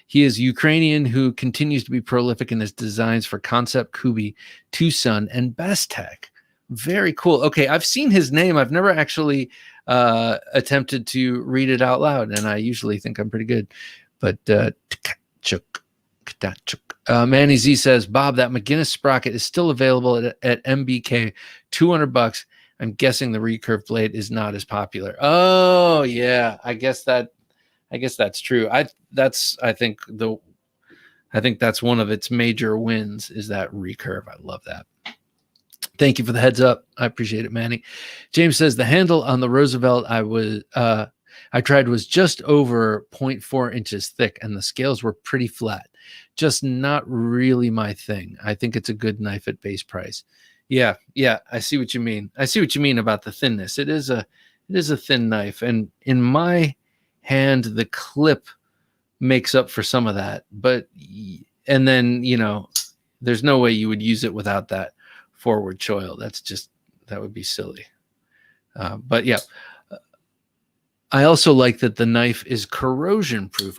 He is Ukrainian who continues to be prolific in his designs for Concept, Kubi, Tucson, and Bestech. Very cool. Okay, I've seen his name. I've never actually attempted to read it out loud, and I usually think I'm pretty good. But Manny Z says, Bob, that McGinnis sprocket is still available at MBK, $200. I'm guessing the recurve blade is not as popular. Oh yeah, I guess that's true. I think that's one of its major wins is that recurve. I love that. Thank you for the heads up. I appreciate it, Manny. James says the handle on the Roosevelt I tried was just over 0.4 inches thick, and the scales were pretty flat. Just not really my thing. I think it's a good knife at base price. Yeah, I see what you mean. I see what you mean about the thinness. It is a thin knife, and in my hand, the clip makes up for some of that. But and then there's no way you would use it without that forward choil. That would be silly. But yeah. I also like that the knife is corrosion proof.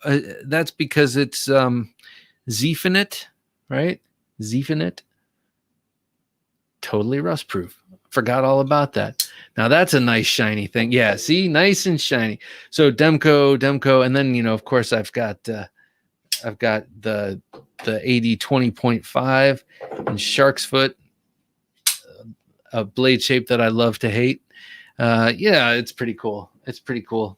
That's because it's Zephonite, right? Zephonite. Totally rust proof. Forgot all about that. Now that's a nice shiny thing. Yeah, see, nice and shiny. So Demko, and then of course I've got the 80 20.5 and Shark's Foot, a blade shape that I love to hate. Yeah, it's pretty cool. It's pretty cool.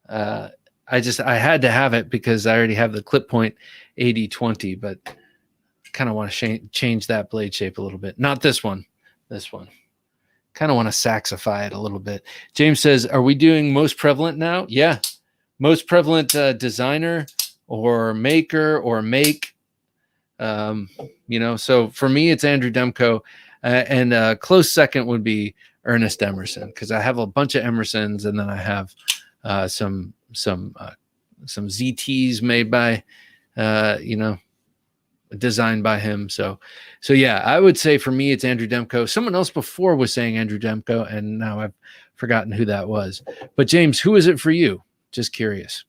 I had to have it because I already have the clip point 80-20, but kind of want to change that blade shape a little bit. Not this one. This one. kind of want to saxify it a little bit. James says, are we doing most prevalent now? Yeah. Most prevalent designer or maker or make. So for me, it's Andrew Demko. And a close second would be Ernest Emerson, because I have a bunch of Emersons, and then I have some ZTs made by, designed by him. So yeah, I would say for me, it's Andrew Demko. Someone else before was saying Andrew Demko, and now I've forgotten who that was. But James, who is it for you? Just curious.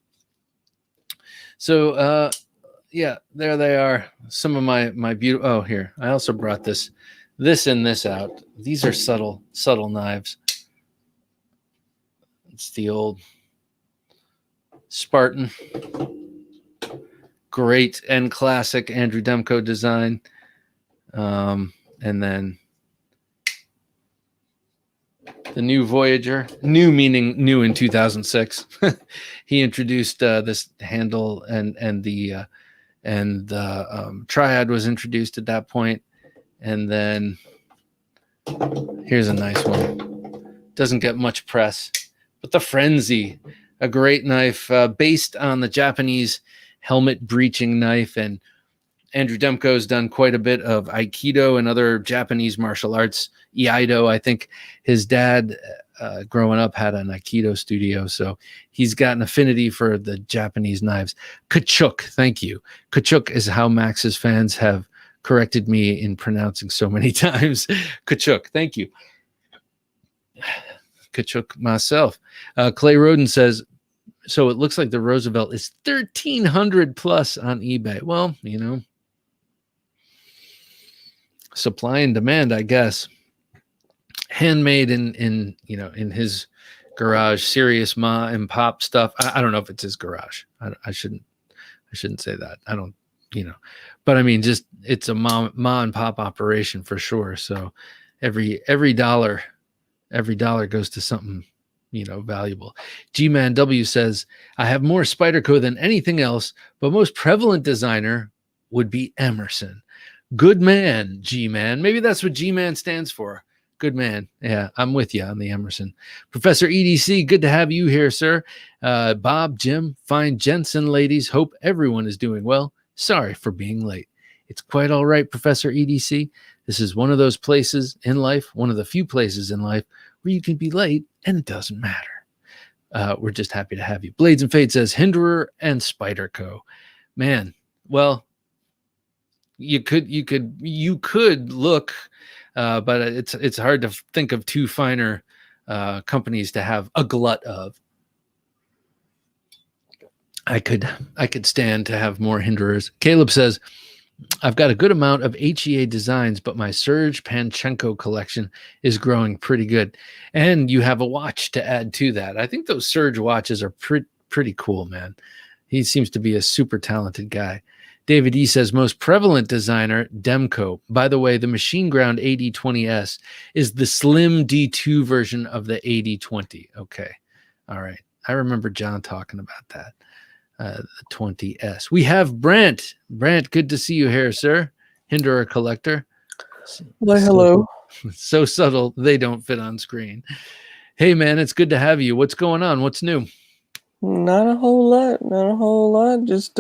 So, yeah, there they are. Some of my beautiful. Oh, here, I also brought this and this out. These are subtle knives. It's the old Spartan. Great and classic Andrew Demko design. And then the new Voyager, new meaning new in 2006. He introduced this handle, and the triad was introduced at that point. And then here's a nice one. Doesn't get much press, but the Frenzy, a great knife based on the Japanese helmet breaching knife. And Andrew Demko's done quite a bit of Aikido and other Japanese martial arts. Iaido, I think his dad growing up had an Aikido studio, so he's got an affinity for the Japanese knives. Kachuk, thank you. Kachuk is how Max's fans have corrected me in pronouncing so many times. Kachuk, thank you. Kachuk myself. Clay Roden says, so it looks like the Roosevelt is $1,300 plus on eBay. Well, supply and demand, I guess. Handmade in his garage, serious ma and pop stuff. I don't know if it's his garage. I shouldn't say that. I don't, but I mean, just it's a ma and pop operation for sure. So every dollar goes to something, valuable. G-Man W says, I have more Spyderco than anything else, but most prevalent designer would be Emerson. Good man, G-Man. Maybe that's what G-Man stands for. Good man. Yeah, I'm with you on the Emerson. Professor EDC, good to have you here, sir. Bob, Jim, fine Jensen, ladies. Hope everyone is doing well. Sorry for being late. It's quite all right, Professor EDC. This is one of those places in life, one of the few places in life where you can be late and it doesn't matter. We're just happy to have you. Blades and Fate says Hinderer and Spyderco. Man, well, you could look, but it's hard to think of two finer companies to have a glut of. I could stand to have more Hinderers. Caleb says, I've got a good amount of HEA designs, but my Serge Panchenko collection is growing pretty good. And you have a watch to add to that. I think those Serge watches are pretty cool, man. He seems to be a super talented guy. David E says, most prevalent designer, Demko. By the way, the machine ground AD20S is the slim D2 version of the AD20. Okay. All right. I remember John talking about that. The 20S. We have Brant. Brant, good to see you here, sir. Hinderer collector. Well, hello. So subtle, they don't fit on screen. Hey, man, it's good to have you. What's going on? What's new? Not a whole lot. Just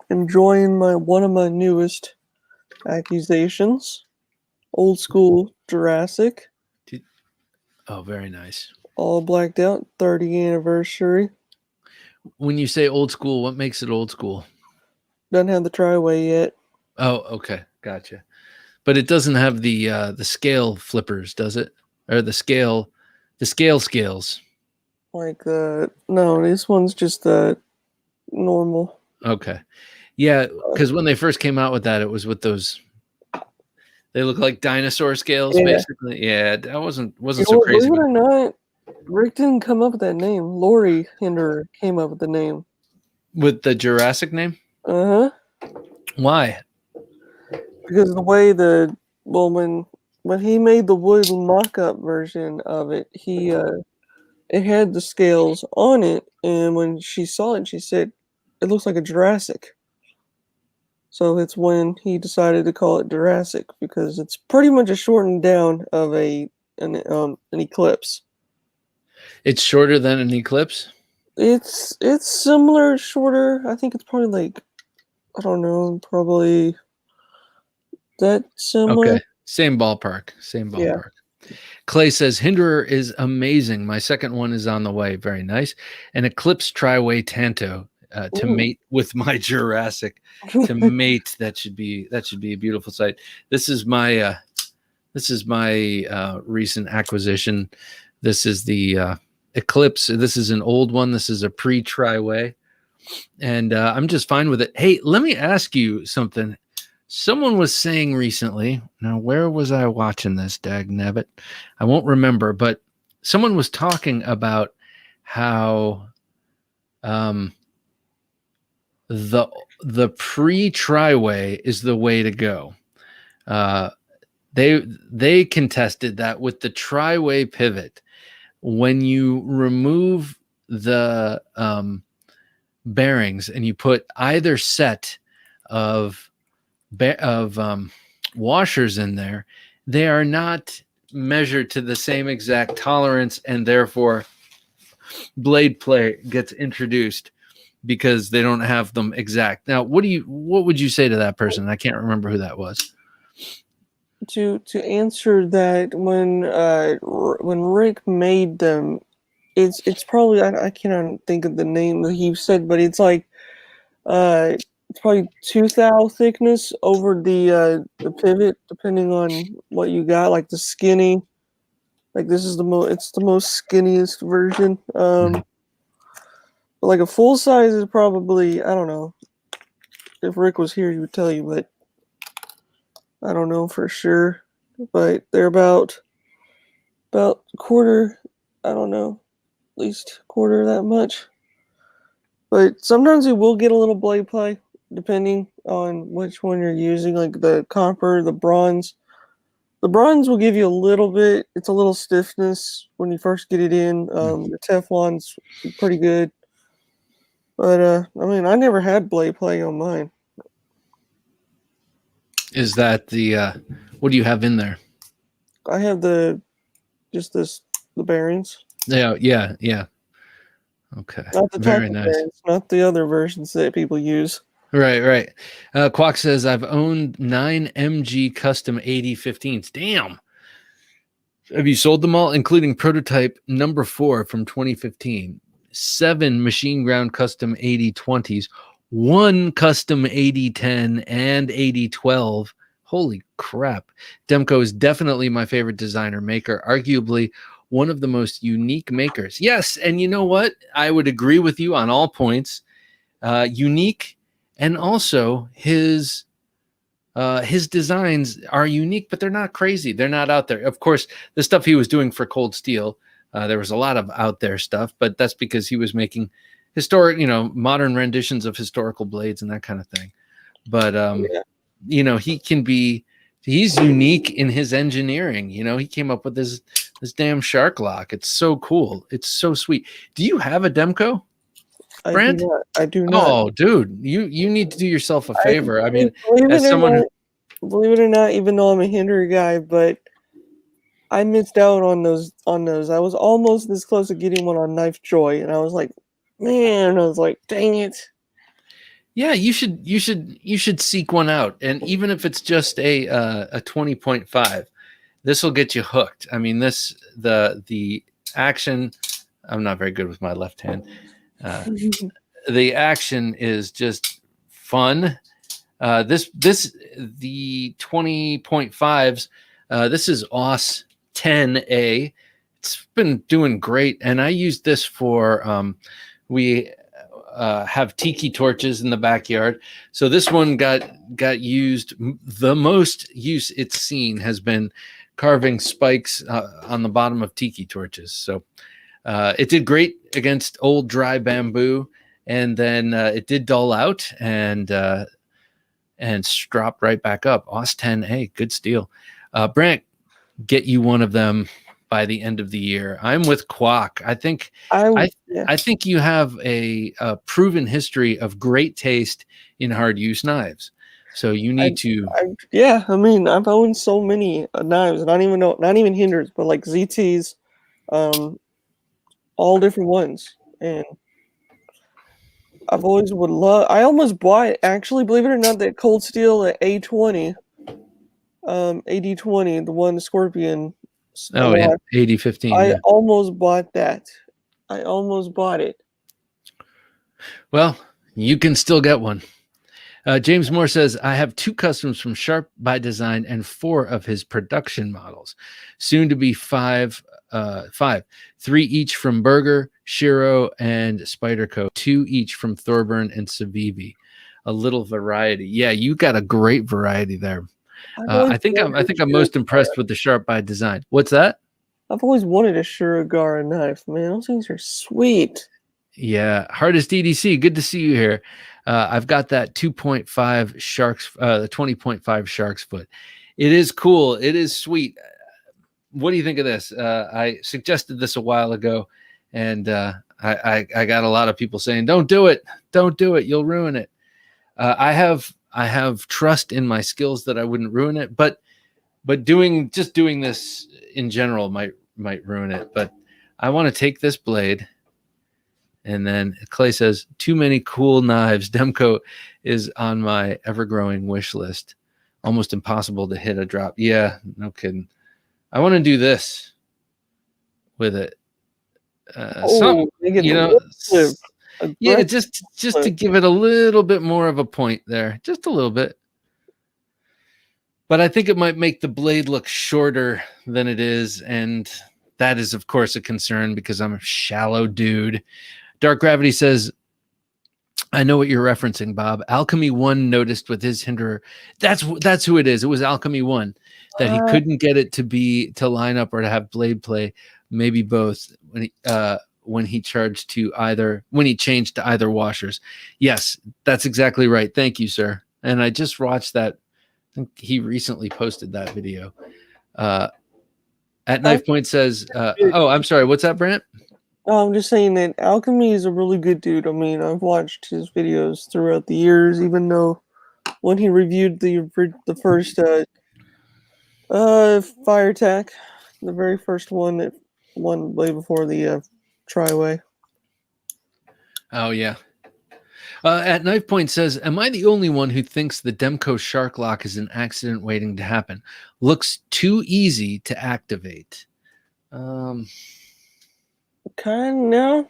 enjoying one of my newest accusations. Old school Jurassic. Oh, very nice. All blacked out. 30th anniversary. When you say old school, what makes it old school? Doesn't have the tri-way yet. Oh, okay, gotcha. But it doesn't have the scale flippers, does it? Or the scales? Like no, this one's just normal. Okay, yeah, because when they first came out with that, it was with those. They look like dinosaur scales, basically. Yeah, I wasn't so crazy. Believe it or not, Rick didn't come up with that name. Lori Hinderer came up with the name. With the Jurassic name? Uh-huh. Why? Because the way when he made the wood mock-up version of it, it had the scales on it, and when she saw it, she said, it looks like a Jurassic. So it's when he decided to call it Jurassic, because it's pretty much a shortened down of a an Eclipse. It's shorter than an Eclipse. It's similar, shorter. I think it's probably like, I don't know, probably that similar. Okay, same ballpark. Same Yeah. ballpark. Clay says Hinderer is amazing. My second one is on the way. Very nice. An Eclipse Triway Tanto to Ooh. mate with my Jurassic. To mate, that should be a beautiful sight. This is my recent acquisition. This is the Eclipse. This is an old one. This is a pre-Triway, and I'm just fine with it. Hey, let me ask you something. Someone was saying recently, now where was I watching this, dag nabbit? I won't remember, but someone was talking about how the pre-Triway is the way to go. They contested that with the Triway pivot, when you remove the bearings and you put either set of washers in there, they are not measured to the same exact tolerance, and therefore blade play gets introduced because they don't have them exact. Now, what would you say to that person? I can't remember who that was. To answer that, when Rick made them, it's probably, I cannot think of the name that he said, but it's like it's probably 2 thou thickness over the pivot, depending on what you got. Like the skinny, like this is it's the most skinniest version. But like a full size is probably, I don't know. If Rick was here, he would tell you, but I don't know for sure. But they're about quarter, I don't know, at least quarter that much. But sometimes it will get a little blade play, depending on which one you're using, like the copper, the bronze. The bronze will give you a little bit, it's a little stiffness when you first get it in. The Teflon's pretty good. But, I mean, I never had blade play on mine. Is that the, what do you have in there? I have the bearings. Yeah. Okay. Not the Very type of nice. bearings, not the other versions that people use. Right. Quack says, I've owned 9 MG custom 8015s. Damn. Have you sold them all, including prototype number 4 from 2015, 7 machine ground custom 8020s, 1 custom 8010, and 8012? Holy crap. Demko is definitely my favorite designer maker, arguably one of the most unique makers. Yes, and you know what? I would agree with you on all points. Unique, and also his designs are unique, but they're not crazy. They're not out there. Of course, the stuff he was doing for Cold Steel, there was a lot of out there stuff, but that's because he was making historic, modern renditions of historical blades and that kind of thing. But, he's unique in his engineering. He came up with this damn shark lock. It's so cool. It's so sweet. Do you have a Demko, Brent? I do not. Oh, dude, you need to do yourself a favor. I mean, believe as someone it or not, even though I'm a Hinder guy, but I missed out on those. I was almost this close to getting one on Knife Joy, and I was like, man, dang it. Yeah, you should seek one out, and even if it's just a 20.5, this will get you hooked. I mean, the action. I'm not very good with my left hand. The action is just fun. The 20.5s. This is OS 10A. It's been doing great, and I used this for we have tiki torches in the backyard. So this one got used. The most use it's seen has been carving spikes on the bottom of tiki torches. So it did great against old dry bamboo, and then it did dull out and strop right back up. OS 10A, good steel. Brant, get you one of them by the end of the year. I'm with Quack. I think you have a proven history of great taste in hard use knives. So you need to. Yeah, I mean, I've owned so many knives, not even hinders, but like ZTs, all different ones, and I've always would love. I almost bought, actually, believe it or not, that Cold Steel at A20, AD20, the one, the Scorpion. Oh yeah, 8015. I Yeah. almost bought that. I almost bought it. Well, you can still get one. James Moore says, I have 2 customs from Sharp by Design and 4 of his production models. Soon to be 5, 3 each from Berger, Shiro, and Spyderco, 2 each from Thorburn and Civivi. A little variety. Yeah, you got a great variety there. I think I'm most impressed with the Sharp by Design. What's that? I've always wanted a Shirogara knife, man. Those things are sweet. Yeah, Hardest EDC. Good to see you here. I've got that 2.5 sharks, the 20.5 shark's foot. It is cool. It is sweet. What do you think of this? I suggested this a while ago, and I got a lot of people saying, "Don't do it. Don't do it. You'll ruin it." I have trust in my skills that I wouldn't ruin it, but doing this in general might ruin it. But I want to take this blade. And then Clay says, too many cool knives. Demco is on my ever-growing wish list. Almost impossible to hit a drop. Yeah, no kidding. I want to do this with it. Yeah, just to give it a little bit more of a point there. Just a little bit. But I think it might make the blade look shorter than it is. And that is, of course, a concern because I'm a shallow dude. Dark Gravity says, I know what you're referencing, Bob. Alchemy 1 noticed with his hinderer. That's who it is. It was Alchemy 1 that he couldn't get it to line up or to have blade play, maybe both when he changed to either washers. Yes, that's exactly right. Thank you, sir. And I just watched that. I think he recently posted that video. At Knife Point says, oh, I'm sorry. What's that, Brant? No, I'm just saying that Alchemy is a really good dude. I mean, I've watched his videos throughout the years, even though when he reviewed the first Fire Attack, the very first one that one way before the Triway. Oh yeah. At Knife Point says, am I the only one who thinks the Demco Shark Lock is an accident waiting to happen? Looks too easy to activate. No,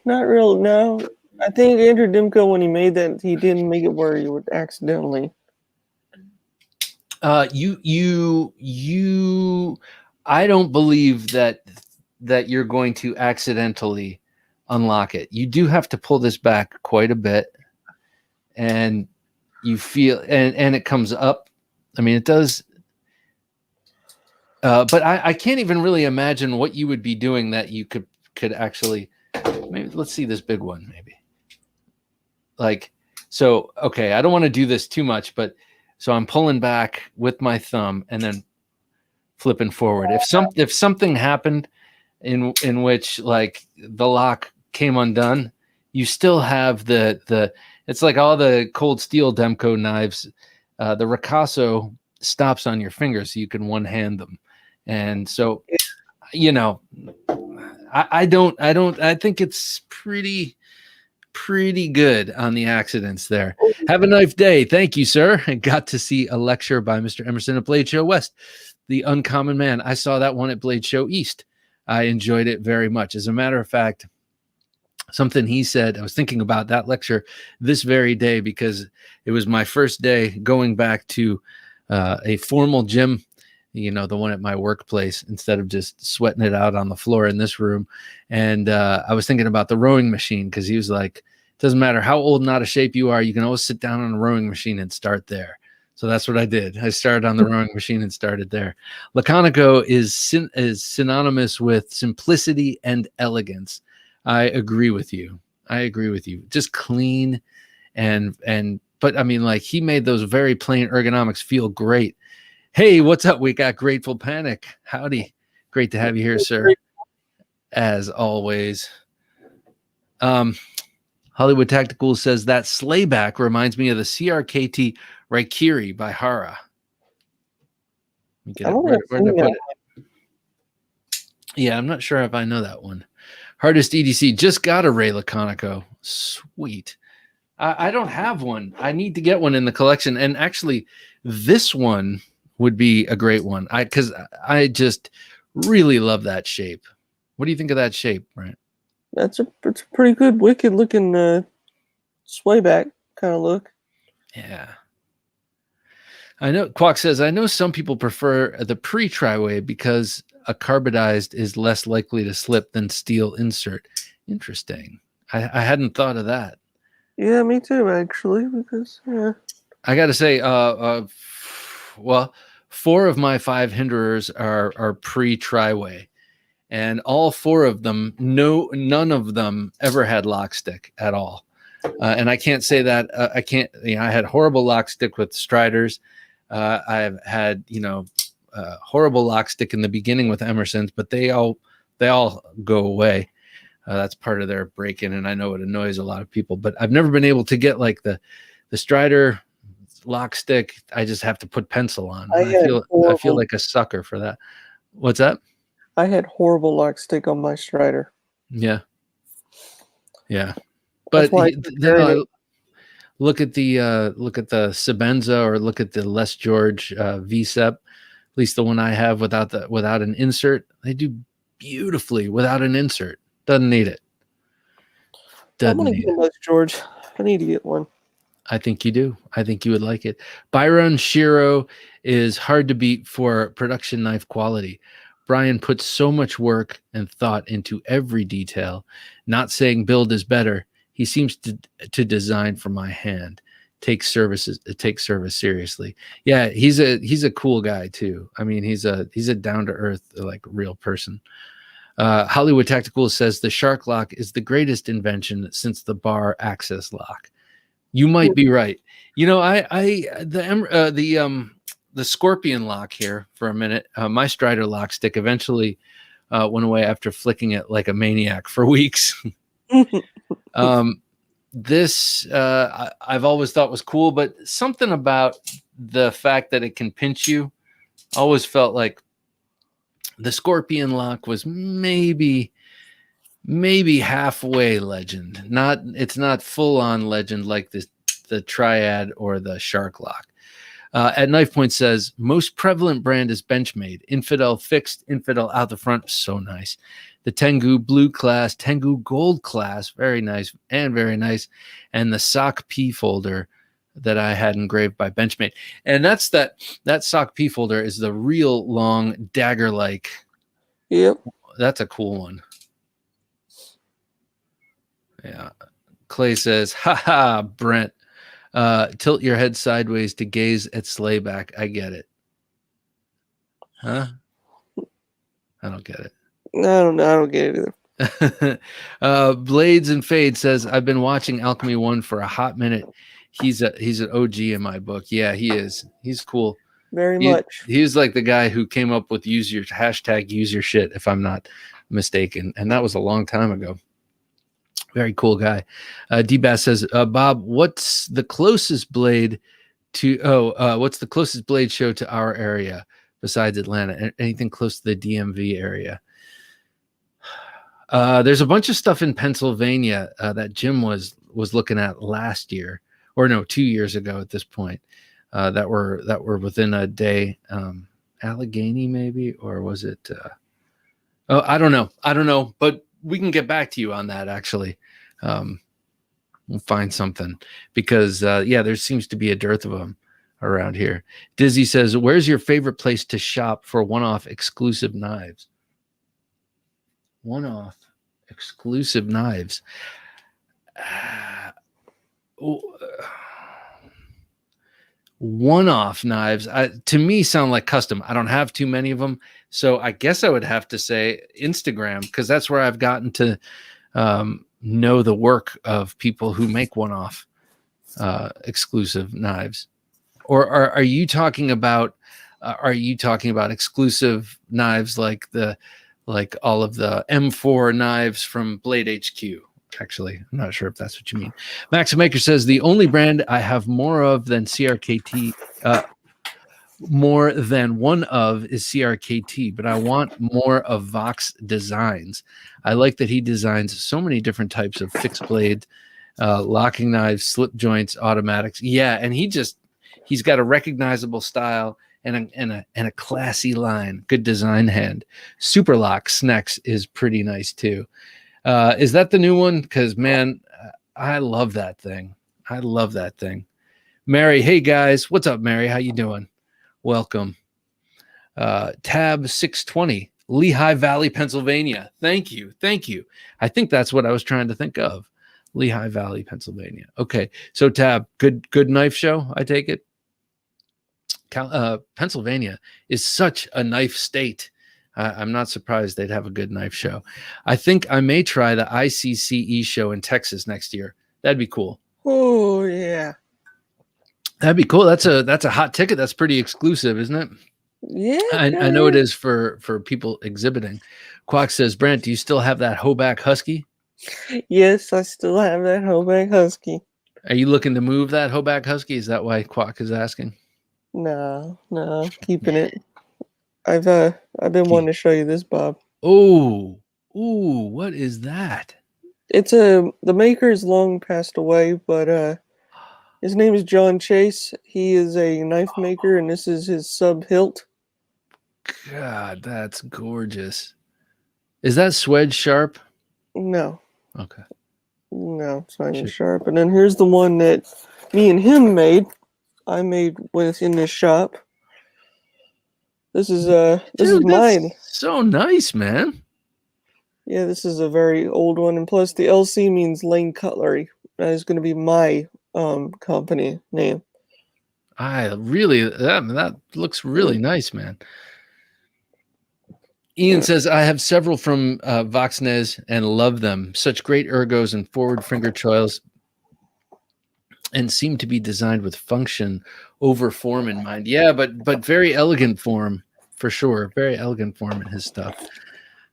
not real. No, I think Andrew Dimko, when he made that, he didn't make it where you would accidentally. I don't believe that you're going to accidentally unlock it. You do have to pull this back quite a bit, and you feel, and it comes up. I mean, it does. But I can't even really imagine what you would be doing that you could actually, maybe let's see this big one, maybe. Like, so, okay, I don't want to do this too much, but so I'm pulling back with my thumb and then flipping forward. If something happened in which like the lock came undone, you still have the it's like all the Cold Steel Demco knives, the ricasso stops on your fingers so you can one hand them. And so, you know, I think it's pretty good on the accidents there. Have a nice day. Thank you, sir. I got to see a lecture by Mr. Emerson at Blade Show West, the Uncommon Man. I saw that one at Blade Show East. I enjoyed it very much. As a matter of fact, something he said, I was thinking about that lecture this very day because it was my first day going back to a formal gym, you know, the one at my workplace, instead of just sweating it out on the floor in this room. And I was thinking about the rowing machine because he was like, it doesn't matter how old and out of shape you are, you can always sit down on a rowing machine and start there. So that's what I did. I started on the rowing machine and started there. Laconico is synonymous with simplicity and elegance. I agree with you. Just clean but I mean, like, he made those very plain ergonomics feel great. Hey, what's up? We got Grateful Panic. Howdy. Great to have you here, sir. As always. Hollywood Tactical says that slayback reminds me of the CRKT Raikiri by Hara. Let me get I it. don't Where know did I put it? Yeah, I'm not sure if I know that one. Hardest EDC. Just got a Ray Laconico. Sweet. I don't have one. I need to get one in the collection. And actually, this one would be a great one. Because I just really love that shape. What do you think of that shape, Brent? it's a pretty good, wicked looking sway back kind of look. Yeah. I know Quack says, I know some people prefer the pre-tri-way because a carbidized is less likely to slip than steel insert. Interesting. I hadn't thought of that. Yeah, me too, actually, because yeah. I got to say, well, 4 of my 5 hinderers are pre-tri-way, and all 4 of them, none of them ever had lock stick at all. And I can't say that I can't. I had horrible lock stick with Striders. I've had horrible lock stick in the beginning with Emerson's, but they all go away. That's part of their break-in, and I know it annoys a lot of people. But I've never been able to get like the Strider lock stick. I just have to put pencil on. I feel like a sucker for that. What's that? I had horrible lock stick on my Strider. Yeah. But then look at the Sebenza, or look at the Les George VSEP, at least the one I have without an insert. They do beautifully without an insert. Doesn't need it. I'm gonna get a Les George. I need to get one. I think you do. I think you would like it. Byron Shiro is hard to beat for production knife quality. Brian puts so much work and thought into every detail. Not saying build is better. He seems to design for my hand. Take service seriously. Yeah, he's a cool guy too. I mean, he's a down to earth, like, real person. Hollywood Tactical says the shark lock is the greatest invention since the bar access lock. You might be right. The Scorpion lock here for a minute. My Strider lock stick eventually went away after flicking it like a maniac for weeks. This I've always thought was cool, but something about the fact that it can pinch you always felt like the Scorpion lock was maybe halfway legend. It's not full on legend like the Triad or the Shark lock. At Knife Point says most prevalent brand is Benchmade. Infidel fixed, Infidel out the front, so nice. The Tengu blue class, Tengu gold class, very nice, and the sock P folder that I had engraved by Benchmade. And that's that sock P folder is the real long dagger like. Yep. That's a cool one. Yeah. Clay says, haha, Brent. Tilt your head sideways to gaze at slayback. I get it. Huh? I don't get it. I don't get it either. Blades and Fade says, I've been watching Alchemy 1 for a hot minute. He's an OG in my book. Yeah, he is. He's cool. Very much. He's like the guy who came up with use your shit, if I'm not mistaken. And that was a long time ago. Very cool guy. D-Bass says, Bob, what's the closest blade show to our area besides Atlanta? Anything close to the DMV area? There's a bunch of stuff in Pennsylvania that Jim was looking at last year, or no, 2 years ago at this point, that were within a day. Allegheny maybe, or was it? I don't know, but we can get back to you on that. Actually, we'll find something because there seems to be a dearth of them around here. Dizzy says, "Where's your favorite place to shop for one-off exclusive knives?" One-off exclusive knives. One-off knives to me sound like custom. I don't have too many of them, so I guess I would have to say Instagram, because that's where I've gotten to know the work of people who make one-off exclusive knives. Or are you talking about exclusive knives like all of the M4 knives from Blade HQ? actually. I'm not sure if that's what you mean. Maximaker says the only brand I have more of than CRKT, more than one of is CRKT, but I want more of Vox designs. I like that he designs so many different types of fixed blade, locking knives, slip joints, automatics. Yeah, and he's got a recognizable style and a classy line. Good design hand. Super Lock Snex is pretty nice too. Is that the new one? Because man, I love that thing. I love that thing. Mary, hey guys, what's up, Mary? How you doing? Welcome. Tab 620, Lehigh Valley, Pennsylvania. Thank you. Thank you. I think that's what I was trying to think of. Lehigh Valley, Pennsylvania. Okay. So Tab, good knife show, I take it. Pennsylvania is such a knife state. I'm not surprised they'd have a good knife show. I think I may try the ICCE show in Texas next year. That'd be cool. Oh yeah. That'd be cool. That's a hot ticket. That's pretty exclusive, isn't it? Yeah. I know it is for people exhibiting. Quack says, Brent, do you still have that Hoback Husky? Yes, I still have that Hoback Husky. Are you looking to move that Hoback Husky? Is that why Quack is asking? No, keeping it. I've been wanting to show you this, Bob. Oh, what is that? It's the maker is long passed away, but his name is John Chase. He is a knife maker, and this is his sub hilt. God, that's gorgeous. Is that Swedge sharp? No. Okay. No, it's not even sharp. And then here's the one that me and him made. I made in this shop. This is mine. So nice, man. Yeah, this is a very old one, and plus the LC means Lane Cutlery. That is going to be my company name. That looks really nice, man. Ian says, I have several from Voxnez and love them. Such great ergos and forward finger choils, and seem to be designed with function over form in mind. Yeah, but very elegant form for sure. Very elegant form in his stuff.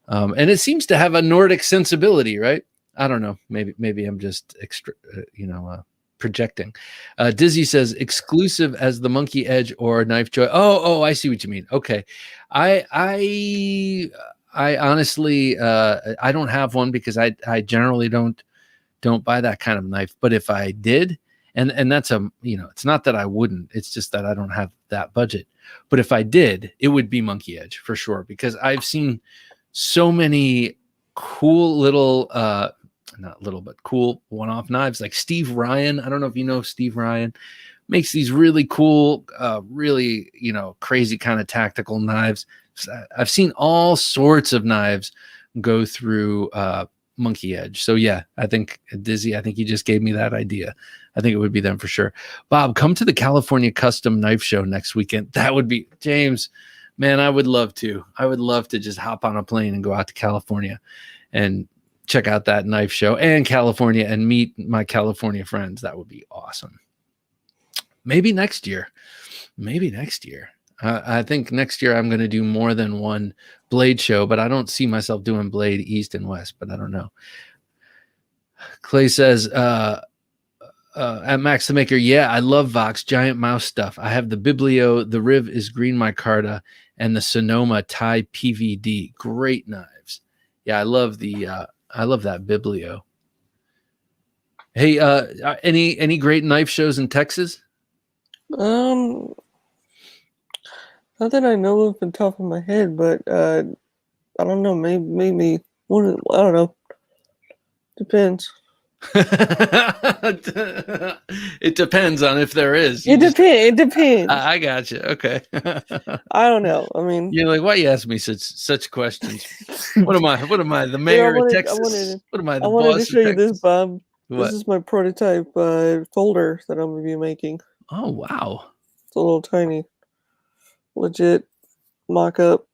And it seems to have a Nordic sensibility, right? I don't know. Maybe I'm just projecting. Dizzy says exclusive as the Monkey Edge or Knife Joy. Oh, I see what you mean. Okay. I honestly I don't have one because I generally don't buy that kind of knife. But if I did, and that's it's not that I wouldn't, it's just that I don't have that budget. But if I did, it would be Monkey Edge for sure, because I've seen so many cool little not little but cool one-off knives like Steve Ryan. I don't know if you know Steve Ryan, makes these really cool really crazy kind of tactical knives. I've seen all sorts of knives go through Monkey Edge. So yeah, I think Dizzy, I think you just gave me that idea. I think it would be them for sure. Bob, come to the California Custom Knife Show next weekend. That would be, James, man, I would love to. I would love to just hop on a plane and go out to California and check out that knife show and California and meet my California friends. That would be awesome. Maybe next year. I think next year I'm going to do more than one Blade show, but I don't see myself doing Blade East and West, but I don't know. Clay says, at Max the Maker, yeah, I love Vox giant mouse stuff. I have the Biblio, the Riv is green micarta, and the Sonoma Thai PVD. Great knives. Yeah, I love that Biblio. Hey, any great knife shows in Texas? Not that I know of the top of my head, but I don't know. Maybe one. I don't know. Depends. It depends on if there is. It depends. I got you. Okay. I don't know. I mean, you're like, why you ask me such questions? What am I? The mayor of Texas? What am I? The I boss wanted to show you this, Bob. What? This is my prototype folder that I'm gonna be making. Oh wow! It's a little tiny, legit mock-up.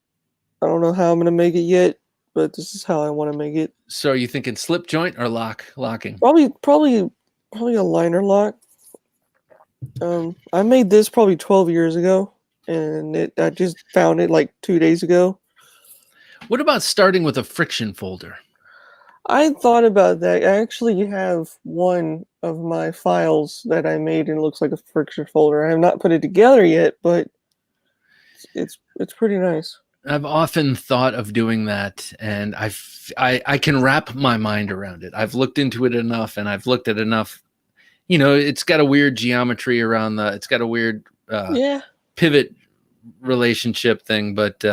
I don't know how I'm gonna make it yet, but this is how I want to make it. So are you thinking slip joint or locking? Probably a liner lock. I made this probably 12 years ago, and I just found it like 2 days ago. What about starting with a friction folder? I thought about that. I actually have one of my files that I made and it looks like a picture folder. I have not put it together yet, but it's pretty nice. I've often thought of doing that, and I can wrap my mind around it. I've looked into it enough, and I've looked at enough. It's got a weird geometry around it's got a weird Yeah. pivot relationship thing, but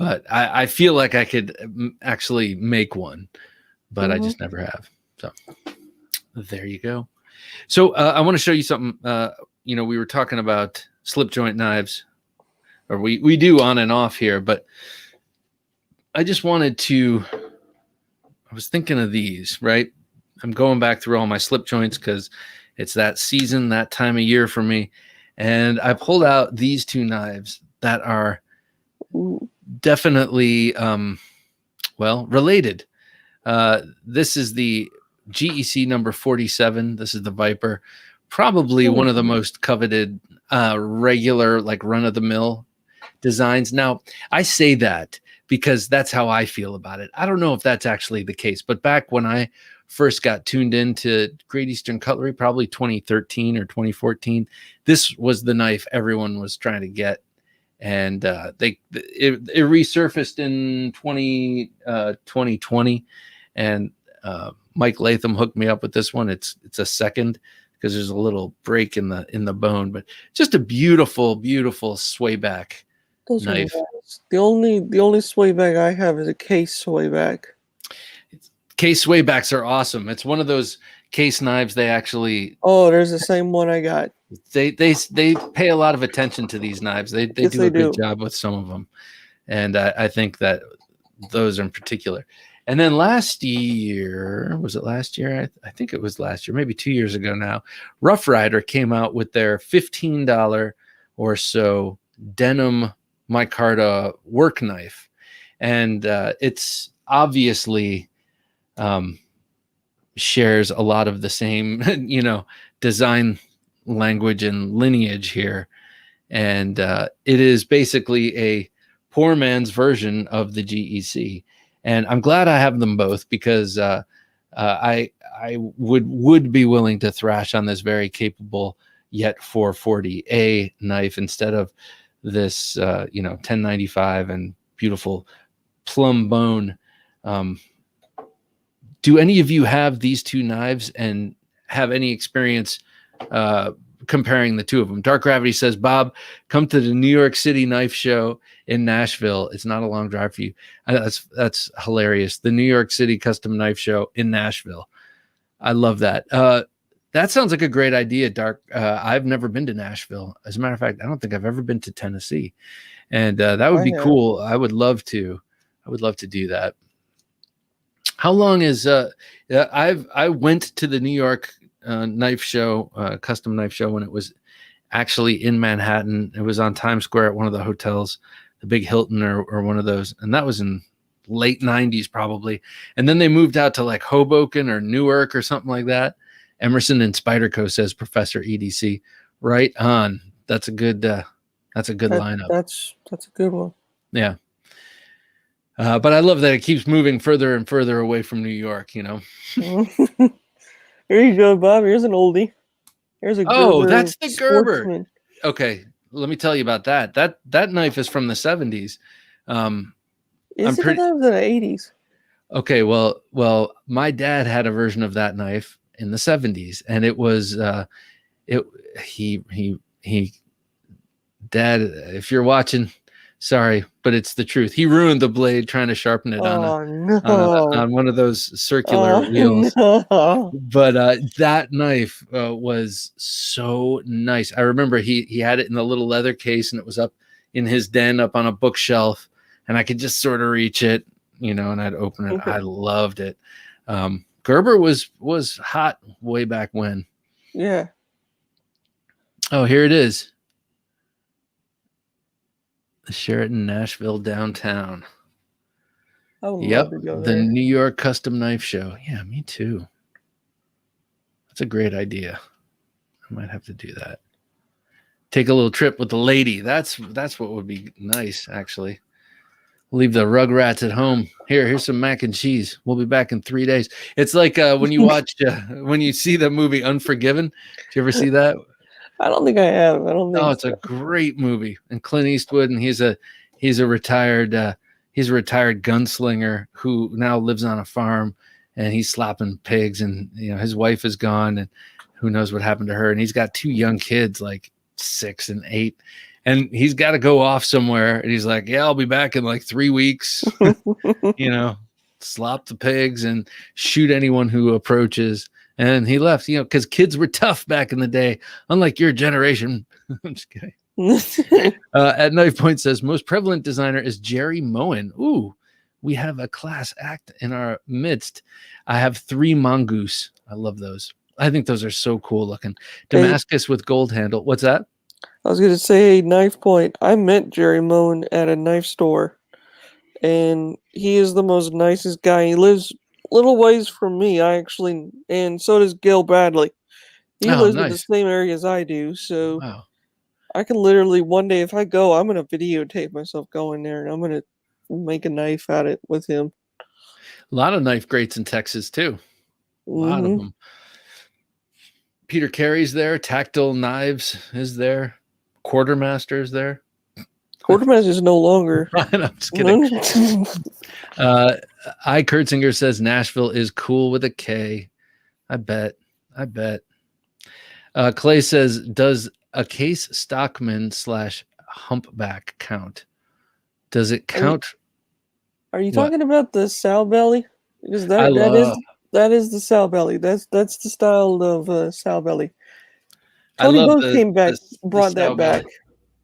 I feel like I could actually make one, but I just never have. So there you go. So I want to show you something. We were talking about slip joint knives, or we do on and off here, but I just wanted to. I was thinking of these, right? I'm going back through all my slip joints because it's that season, that time of year for me, and I pulled out these two knives that are definitely related. This is the GEC number 47. This is the Viper, probably one of the most coveted regular, like run-of-the-mill designs. Now, I say that because that's how I feel about it. I don't know if that's actually the case, but back when I first got tuned into Great Eastern Cutlery, probably 2013 or 2014, this was the knife everyone was trying to get. And it resurfaced in 2020, and Mike Latham hooked me up with this one. It's a second because there's a little break in the bone, but just a beautiful, beautiful sway back knife. Nice. The only sway back I have is a case sway back. Case sway backs are awesome. It's one of those case knives. They actually there's the same one I got. They pay a lot of attention to these knives. They do a good job with some of them, and I think that those in particular. And then last year, was it last year? I think it was last year, maybe 2 years ago now. Rough Rider came out with their $15 or so denim micarta work knife, and it's obviously shares a lot of the same, design language and lineage here, and it is basically a poor man's version of the GEC. And I'm glad I have them both because I would be willing to thrash on this very capable yet 440A knife instead of this 1095 and beautiful plum bone. Do any of you have these two knives and have any experience comparing the two of them? Dark Gravity says, Bob, come to the New York City Knife Show in Nashville. It's not a long drive for you. That's hilarious. The New York City Custom Knife Show in Nashville. I love that. That sounds like a great idea, Dark. I've never been to Nashville. As a matter of fact, I don't think I've ever been to Tennessee. And that would be cool. I would love to do that. How long is I went to the New York knife show, custom knife show, when it was actually in Manhattan. It was on Times Square at one of the hotels, the Big Hilton or one of those, and that was in late 90s probably. And then they moved out to like Hoboken or Newark or something like that. Emerson and Spyderco says Professor EDC. Right on. That's a good lineup. That's a good one. Yeah. But I love that it keeps moving further and further away from New York, Here you go, Bob. Here's an oldie. Here's a Gerber. That's the Gerber. Sportsman. Okay, let me tell you about that. That knife is from the 70s. Is it from the 80s? Okay, well, my dad had a version of that knife in the 70s, and it was Dad, if you're watching, sorry, but it's the truth. He ruined the blade trying to sharpen it on one of those circular wheels. No. But that knife was so nice. I remember he had it in the little leather case, and it was up in his den, up on a bookshelf, and I could just sort of reach it, and I'd open it. Okay. I loved it. Gerber was hot way back when. Yeah. Oh, here it is. The Sheraton Nashville downtown. Yep, the New York Custom Knife Show. Yeah, me too. That's a great idea. I might have to do that. Take a little trip with the lady. That's what would be nice, actually. Leave the rugrats at home. Here's some mac and cheese. We'll be back in 3 days. It's like when you watch, when you see the movie Unforgiven. Did you ever see that? I don't think I have. I don't think. Oh, it's a great movie. And Clint Eastwood, and he's a retired gunslinger who now lives on a farm, and he's slapping pigs, and his wife is gone, and who knows what happened to her. And he's got 2 young kids, like 6 and 8. And he's got to go off somewhere. And he's like, yeah, I'll be back in like 3 weeks, slop the pigs and shoot anyone who approaches. And he left, because kids were tough back in the day, unlike your generation. I'm just kidding. At Knife Point says, most prevalent designer is Jerry Moen. Ooh, we have a class act in our midst. I have 3 mongoose. I love those. I think those are so cool looking. Damascus with gold handle. What's that? I was going to say, Knife Point. I met Jerry Moen at a knife store, and he is the most nicest guy. He lives little ways from me, and so does Gil Bradley. He lives in the same area as I do, so wow. I can literally, one day, if I go, I'm going to videotape myself going there, and I'm going to make a knife at it with him. A lot of knife greats in Texas, too. A lot of them. Peter Carey's there. Tactile Knives is there. Quartermaster's there. Quartermaster's no longer. I'm just kidding. I Kurtzinger says Nashville is cool with a K. I bet. Clay says, does a case Stockman / humpback count? Does it count? Are you talking about the sow belly? Because that is the sow belly. That's the style of sow belly. Tony Bose came back, brought that back.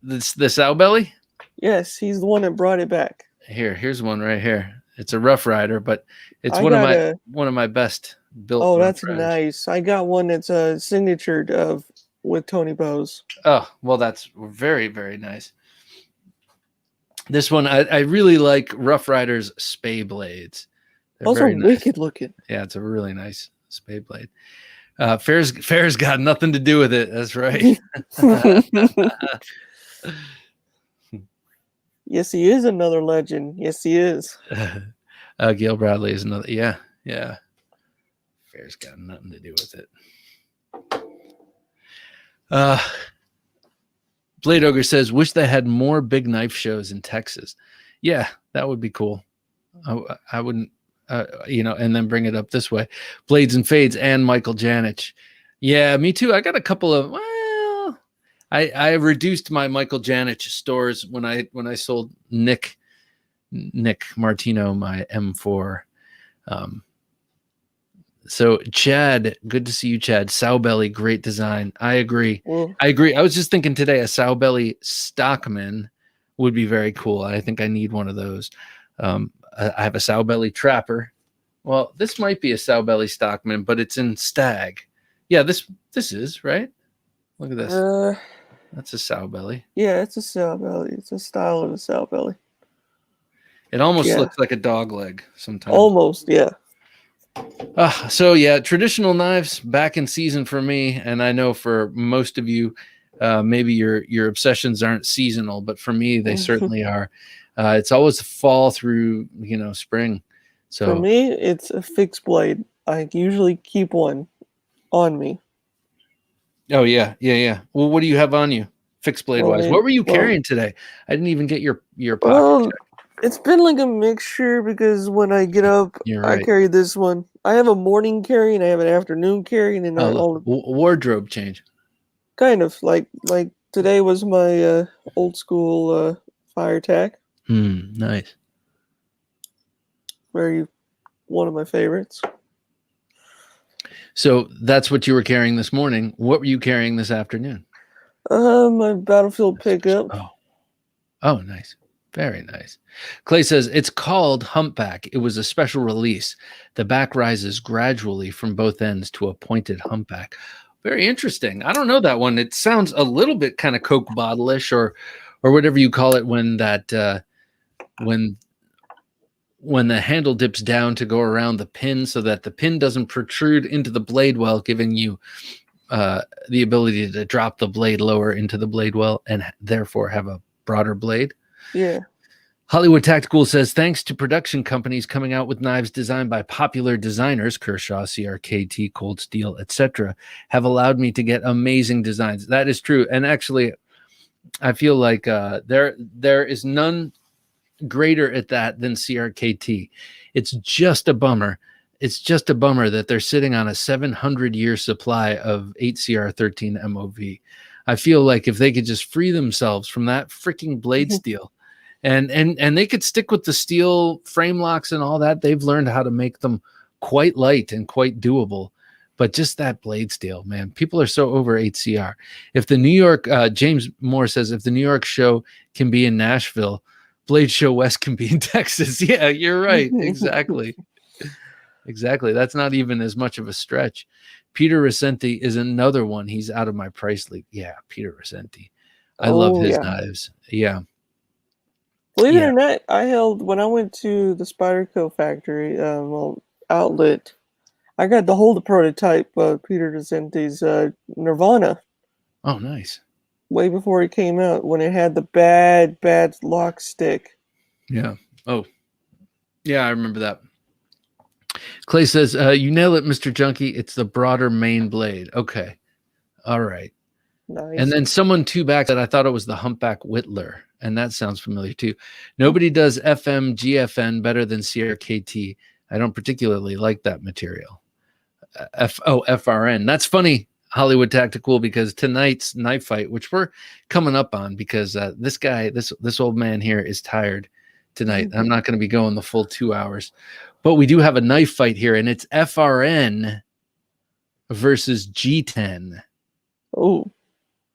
The sow belly? Yes, he's the one that brought it back. Here's one right here. It's a Rough Rider, but it's one of my best built. Oh, that's nice. I got one that's signatured with Tony Bose. Oh, well, that's very, very nice. This one, I really like Rough Rider's Spay blades. They're also wicked looking. Yeah, it's a really nice Spay blade. Fair's got nothing to do with it. That's right. Yes, he is another legend. Yes, he is. Gil Bradley is another. Yeah. Fair's got nothing to do with it. Blade Ogre says, wish they had more big knife shows in Texas. Yeah, that would be cool. I wouldn't, and then bring it up this way. Blades and Fades and Michael Janich. Yeah, me too. I got a couple of, I reduced my Michael Janich stores when I sold Nick Martino my M4. So Chad, good to see you, Chad. Sow belly, great design. I agree. I agree. I was just thinking today, a sow belly Stockman would be very cool. I think I need one of those. I have a sow belly Trapper. Well, this might be a sow belly Stockman, but it's in Stag. Yeah, this is right. Look at this. That's a sow belly. Yeah, it's a sow belly. It's a style of a sow belly. It almost looks like a dog leg sometimes. Almost, yeah. So yeah, traditional knives back in season for me, and I know for most of you, maybe your obsessions aren't seasonal, but for me they certainly are. It's always fall through spring. So for me, it's a fixed blade. I usually keep one on me. Oh yeah. Well, what do you have on you, fixed blade wise? What were you carrying today? I didn't even get your pocket check. It's been like a mixture because when I get up, I carry this one. I have a morning carry and I have an afternoon carry, and then wardrobe change. Kind of like today was my old school fire tack. Nice. One of my favorites. So that's what you were carrying this morning. What were you carrying this afternoon? My Battlefield pickup. Oh, nice. Very nice. Clay says, it's called Humpback. It was a special release. The back rises gradually from both ends to a pointed humpback. Very interesting. I don't know that one. It sounds a little bit kind of Coke bottle-ish or whatever you call it when that when the handle dips down to go around the pin so that the pin doesn't protrude into the blade well, giving you the ability to drop the blade lower into the blade well and therefore have a broader blade. Yeah. Hollywood Tactical says, thanks to production companies coming out with knives designed by popular designers, Kershaw, CRKT, Cold Steel, etc., have allowed me to get amazing designs. That is true. And actually, I feel like there is none greater at that than CRKT. It's just a bummer. It's just a bummer that they're sitting on a 700-year supply of 8CR13 MOV. I feel like if they could just free themselves from that freaking blade steel, and they could stick with the steel frame locks and all that, they've learned how to make them quite light and quite doable. But just that blade steel, man, people are so over 8CR. If the New York, James Moore says, if the New York show can be in Nashville, Blade Show West can be in Texas. Yeah, you're right. Exactly. Exactly. That's not even as much of a stretch. Peter Recenti is another one. He's out of my price league. Yeah, Peter Recenti. I love his knives. Yeah. Believe it or not, when I went to the Spyderco factory, outlet, I got to hold the prototype of Peter Recenti's Nirvana. Oh, nice. Way before it came out, when it had the bad lock stick. Yeah. Oh, yeah, I remember that. Clay says, you nail it, Mr. Junkie. It's the broader main blade. Okay. All right. Nice. And then someone two back said, I thought it was the Humpback Whittler. And that sounds familiar too. Nobody does FM GFN better than CRKT. I don't particularly like that material. FRN. That's funny, Hollywood Tactical, because tonight's knife fight, which we're coming up on, because this guy, this old man here is tired tonight. I'm not going to be going the full 2 hours, but we do have a knife fight here, and it's FRN versus G10. Oh,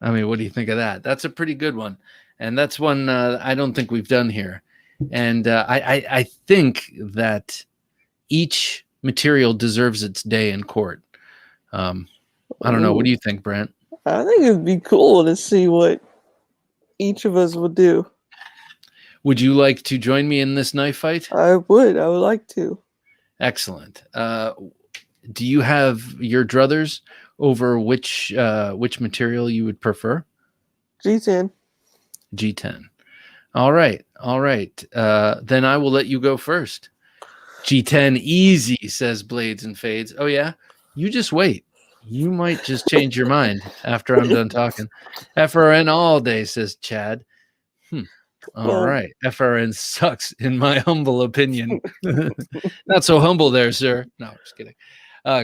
I mean, what do you think of that? That's a pretty good one, and that's one I don't think we've done here. And I think that each material deserves its day in court. I don't know. What do you think, Brent? I think it'd be cool to see what each of us would do. Would you like to join me in this knife fight? I would like to. Excellent. Do you have your druthers over which material you would prefer? G10. G10. All right. Then I will let you go first. G10 easy, says Blades and Fades. Oh yeah? You just wait. You might just change your mind after I'm done talking. FRN all day, says Chad. All right. FRN sucks, in my humble opinion. Not so humble there, sir. No, just kidding.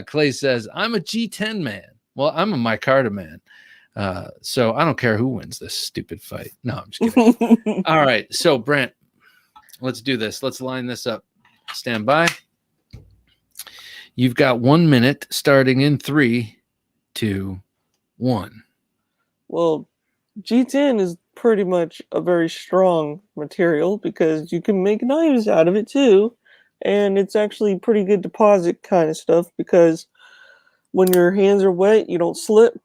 Clay says, I'm a G10 man. Well, I'm a micarta man. So I don't care who wins this stupid fight. No, I'm just kidding. All right. So, Brent, let's do this. Let's line this up. Stand by. You've got 1 minute starting in 3, 2, 1. Well, G10 is pretty much a very strong material because you can make knives out of it too. And it's actually pretty good deposit kind of stuff because when your hands are wet, you don't slip,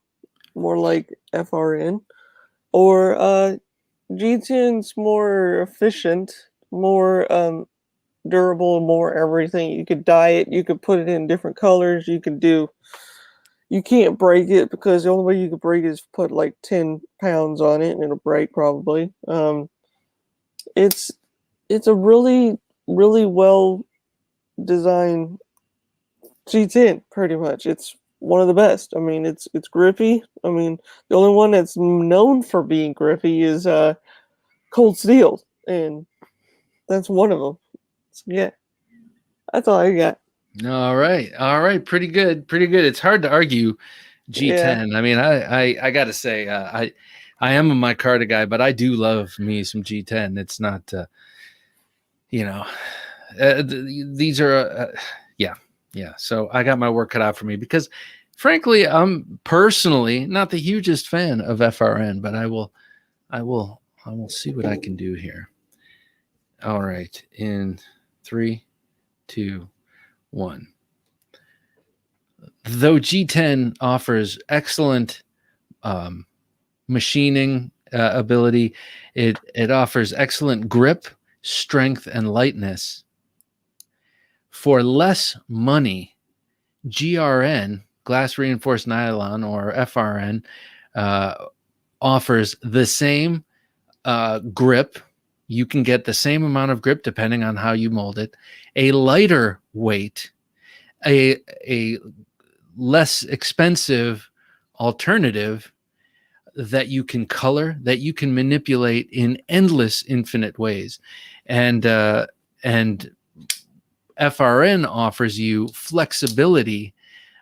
more like FRN. Or G10's more efficient, more durable, more everything. You could dye it, you could put it in different colors, you can't break it because the only way you could break it is put like 10 pounds on it and it'll break probably. It's a really, really well designed G10 pretty much. It's one of the best. I mean, it's grippy. I mean, the only one that's known for being grippy is Cold Steel, and that's one of them. So, yeah, that's all I got. All right. Pretty good. It's hard to argue G10. Yeah. I mean, I got to say, I am a micarta guy, but I do love me some G10. It's not, these are, yeah. So I got my work cut out for me because, frankly, I'm personally not the hugest fan of FRN, but I will see what I can do here. All right, in 3, 2, 1. Though G10 offers excellent machining ability, it offers excellent grip, strength, and lightness. For less money, GRN, glass reinforced nylon, or FRN, offers the same grip, you can get the same amount of grip depending on how you mold it, a lighter weight, a less expensive alternative that you can color, that you can manipulate in endless, infinite ways. And FRN offers you flexibility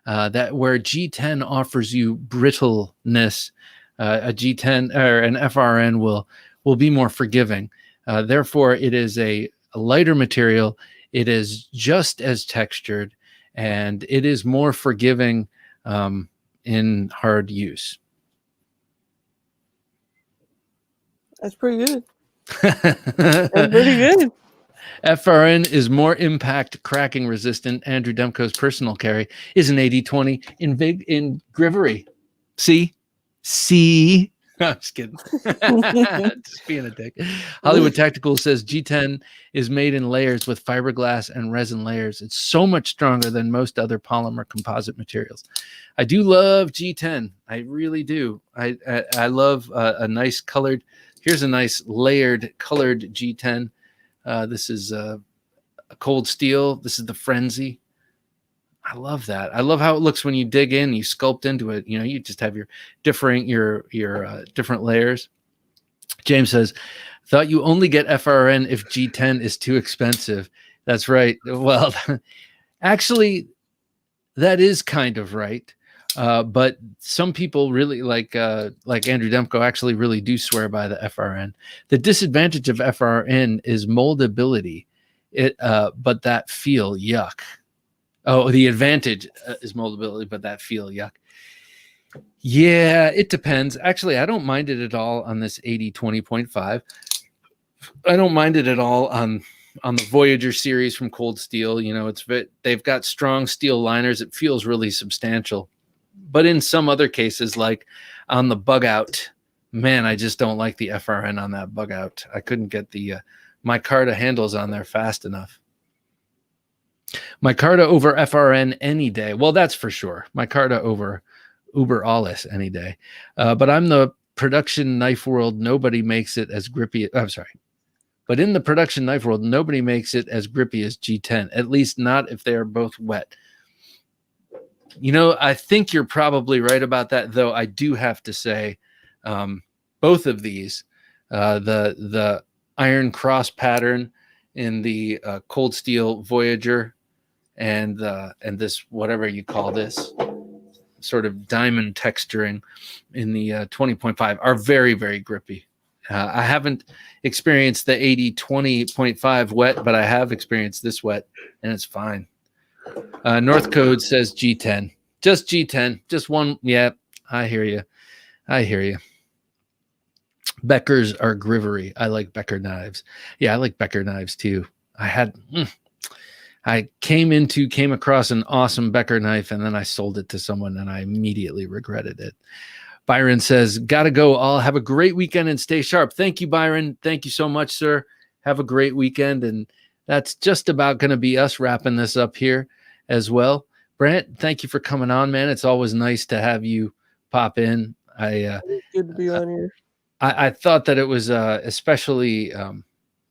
that where G10 offers you brittleness. A G10 or an FRN will be more forgiving. Therefore, it is a lighter material. It is just as textured, and it is more forgiving in hard use. That's pretty good. That's pretty good. FRN is more impact cracking resistant. Andrew Demko's personal carry is an 80/20 in Grivery. See? I'm just kidding. Just being a dick. Hollywood Tactical says G10 is made in layers with fiberglass and resin layers. It's so much stronger than most other polymer composite materials. I do love G10. I really do. I love a nice colored. Here's a nice layered colored G10. This is a cold steel. This is the Frenzy. I love that. I love how it looks when you dig in, you sculpt into it. You know, you just have your different layers. James says, thought you only get FRN if G10 is too expensive. That's right. Well, actually, that is kind of right. But some people really like Andrew Demko actually really do swear by the FRN. The disadvantage of FRN is moldability. But that feel yuck. Oh, the advantage is moldability, but that feel yuck. Yeah, it depends. Actually, I don't mind it at all on this 80/20.5. I don't mind it at all on the Voyager series from Cold Steel. You know, they've got strong steel liners. It feels really substantial. But in some other cases, like on the bug out, man, I just don't like the FRN on that bug out. I couldn't get the micarta handles on there fast enough. Micarta over FRN any day. Well, that's for sure. Micarta over Uber Alles any day. But I'm the production knife world. Nobody makes it as grippy. I'm sorry. But in the production knife world, nobody makes it as grippy as G10, at least not if they are both wet. You know, I think you're probably right about that, though. I do have to say both of these, the iron cross pattern in the cold steel Voyager and this, whatever you call this, sort of diamond texturing in the 20.5 are very, very grippy. I haven't experienced the 80/20.5 wet, but I have experienced this wet, and it's fine. North Code says G10. Just G10. Just one. Yeah, I hear you. Beckers are Grivery. I like Becker knives. Yeah, I like Becker knives too. I came across an awesome Becker knife, and then I sold it to someone, and I immediately regretted it. Byron says, gotta go. All have a great weekend and stay sharp. Thank you, Byron. Thank you so much, sir. Have a great weekend. And that's just about going to be us wrapping this up here as well. Brant, thank you for coming on, man. It's always nice to have you pop in. Good to be on here. I thought that it was especially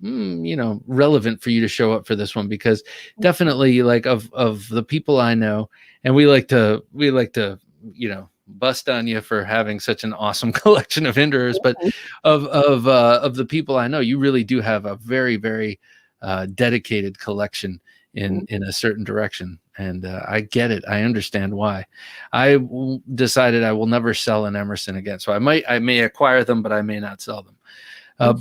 relevant for you to show up for this one, because definitely, like, of the people I know, and we like to bust on you for having such an awesome collection of Hinderers, but of the people I know, you really do have a very, very dedicated collection in a certain direction. And I get it. I understand why. I decided I will never sell an Emerson again. So I may acquire them, but I may not sell them.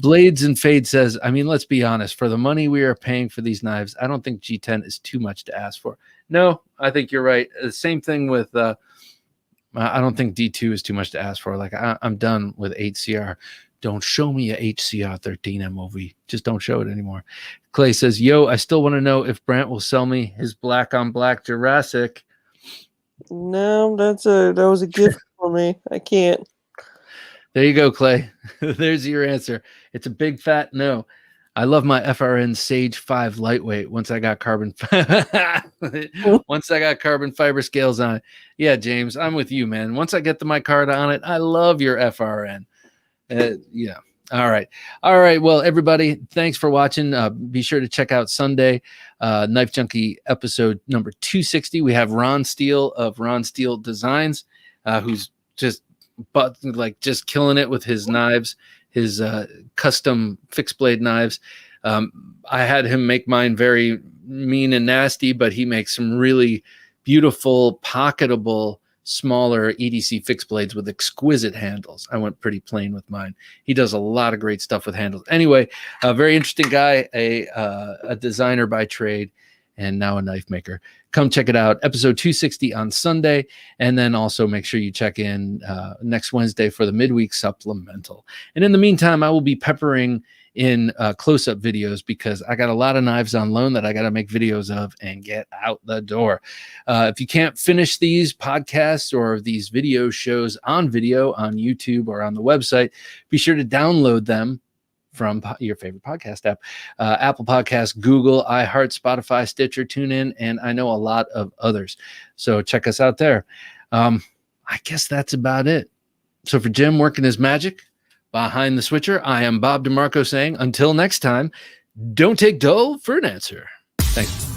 Blades and Fade says, I mean, let's be honest. For the money we are paying for these knives, I don't think G10 is too much to ask for. No, I think you're right. The same thing with, I don't think D2 is too much to ask for. Like, I'm done with 8CR. Don't show me a HCR 13 MOV. Just don't show it anymore. Clay says, yo, I still want to know if Brant will sell me his black on black Jurassic. No, that was a gift for me. I can't. There you go, Clay. There's your answer. It's a big fat no. I love my FRN Sage 5 lightweight once I got carbon fiber scales on it. Yeah, James, I'm with you, man. Once I get the micarta on it, I love your FRN. Yeah, All right. All right. Well, everybody, thanks for watching. Be sure to check out Sunday, Knife Junkie episode number 260. We have Ron Steele of Ron Steele Designs, who's just just killing it with his knives, his custom fixed blade knives. I had him make mine very mean and nasty, but he makes some really beautiful, pocketable, smaller EDC fixed blades with exquisite handles. I went pretty plain with mine. He does a lot of great stuff with handles. Anyway, a very interesting guy, a designer by trade, and now a knife maker. Come check it out. Episode 260 on Sunday. And then also make sure you check in next Wednesday for the midweek supplemental. And in the meantime, I will be peppering in close-up videos because I got a lot of knives on loan that I got to make videos of and get out the door. If you can't finish these podcasts or these video shows on video on YouTube or on the website, be sure to download them from your favorite podcast app, Apple Podcasts, Google, iHeart, Spotify, Stitcher, TuneIn, and I know a lot of others. So check us out there. I guess that's about it. So for Jim working his magic behind the switcher, I am Bob DeMarco saying, until next time, don't take dull for an answer. Thanks.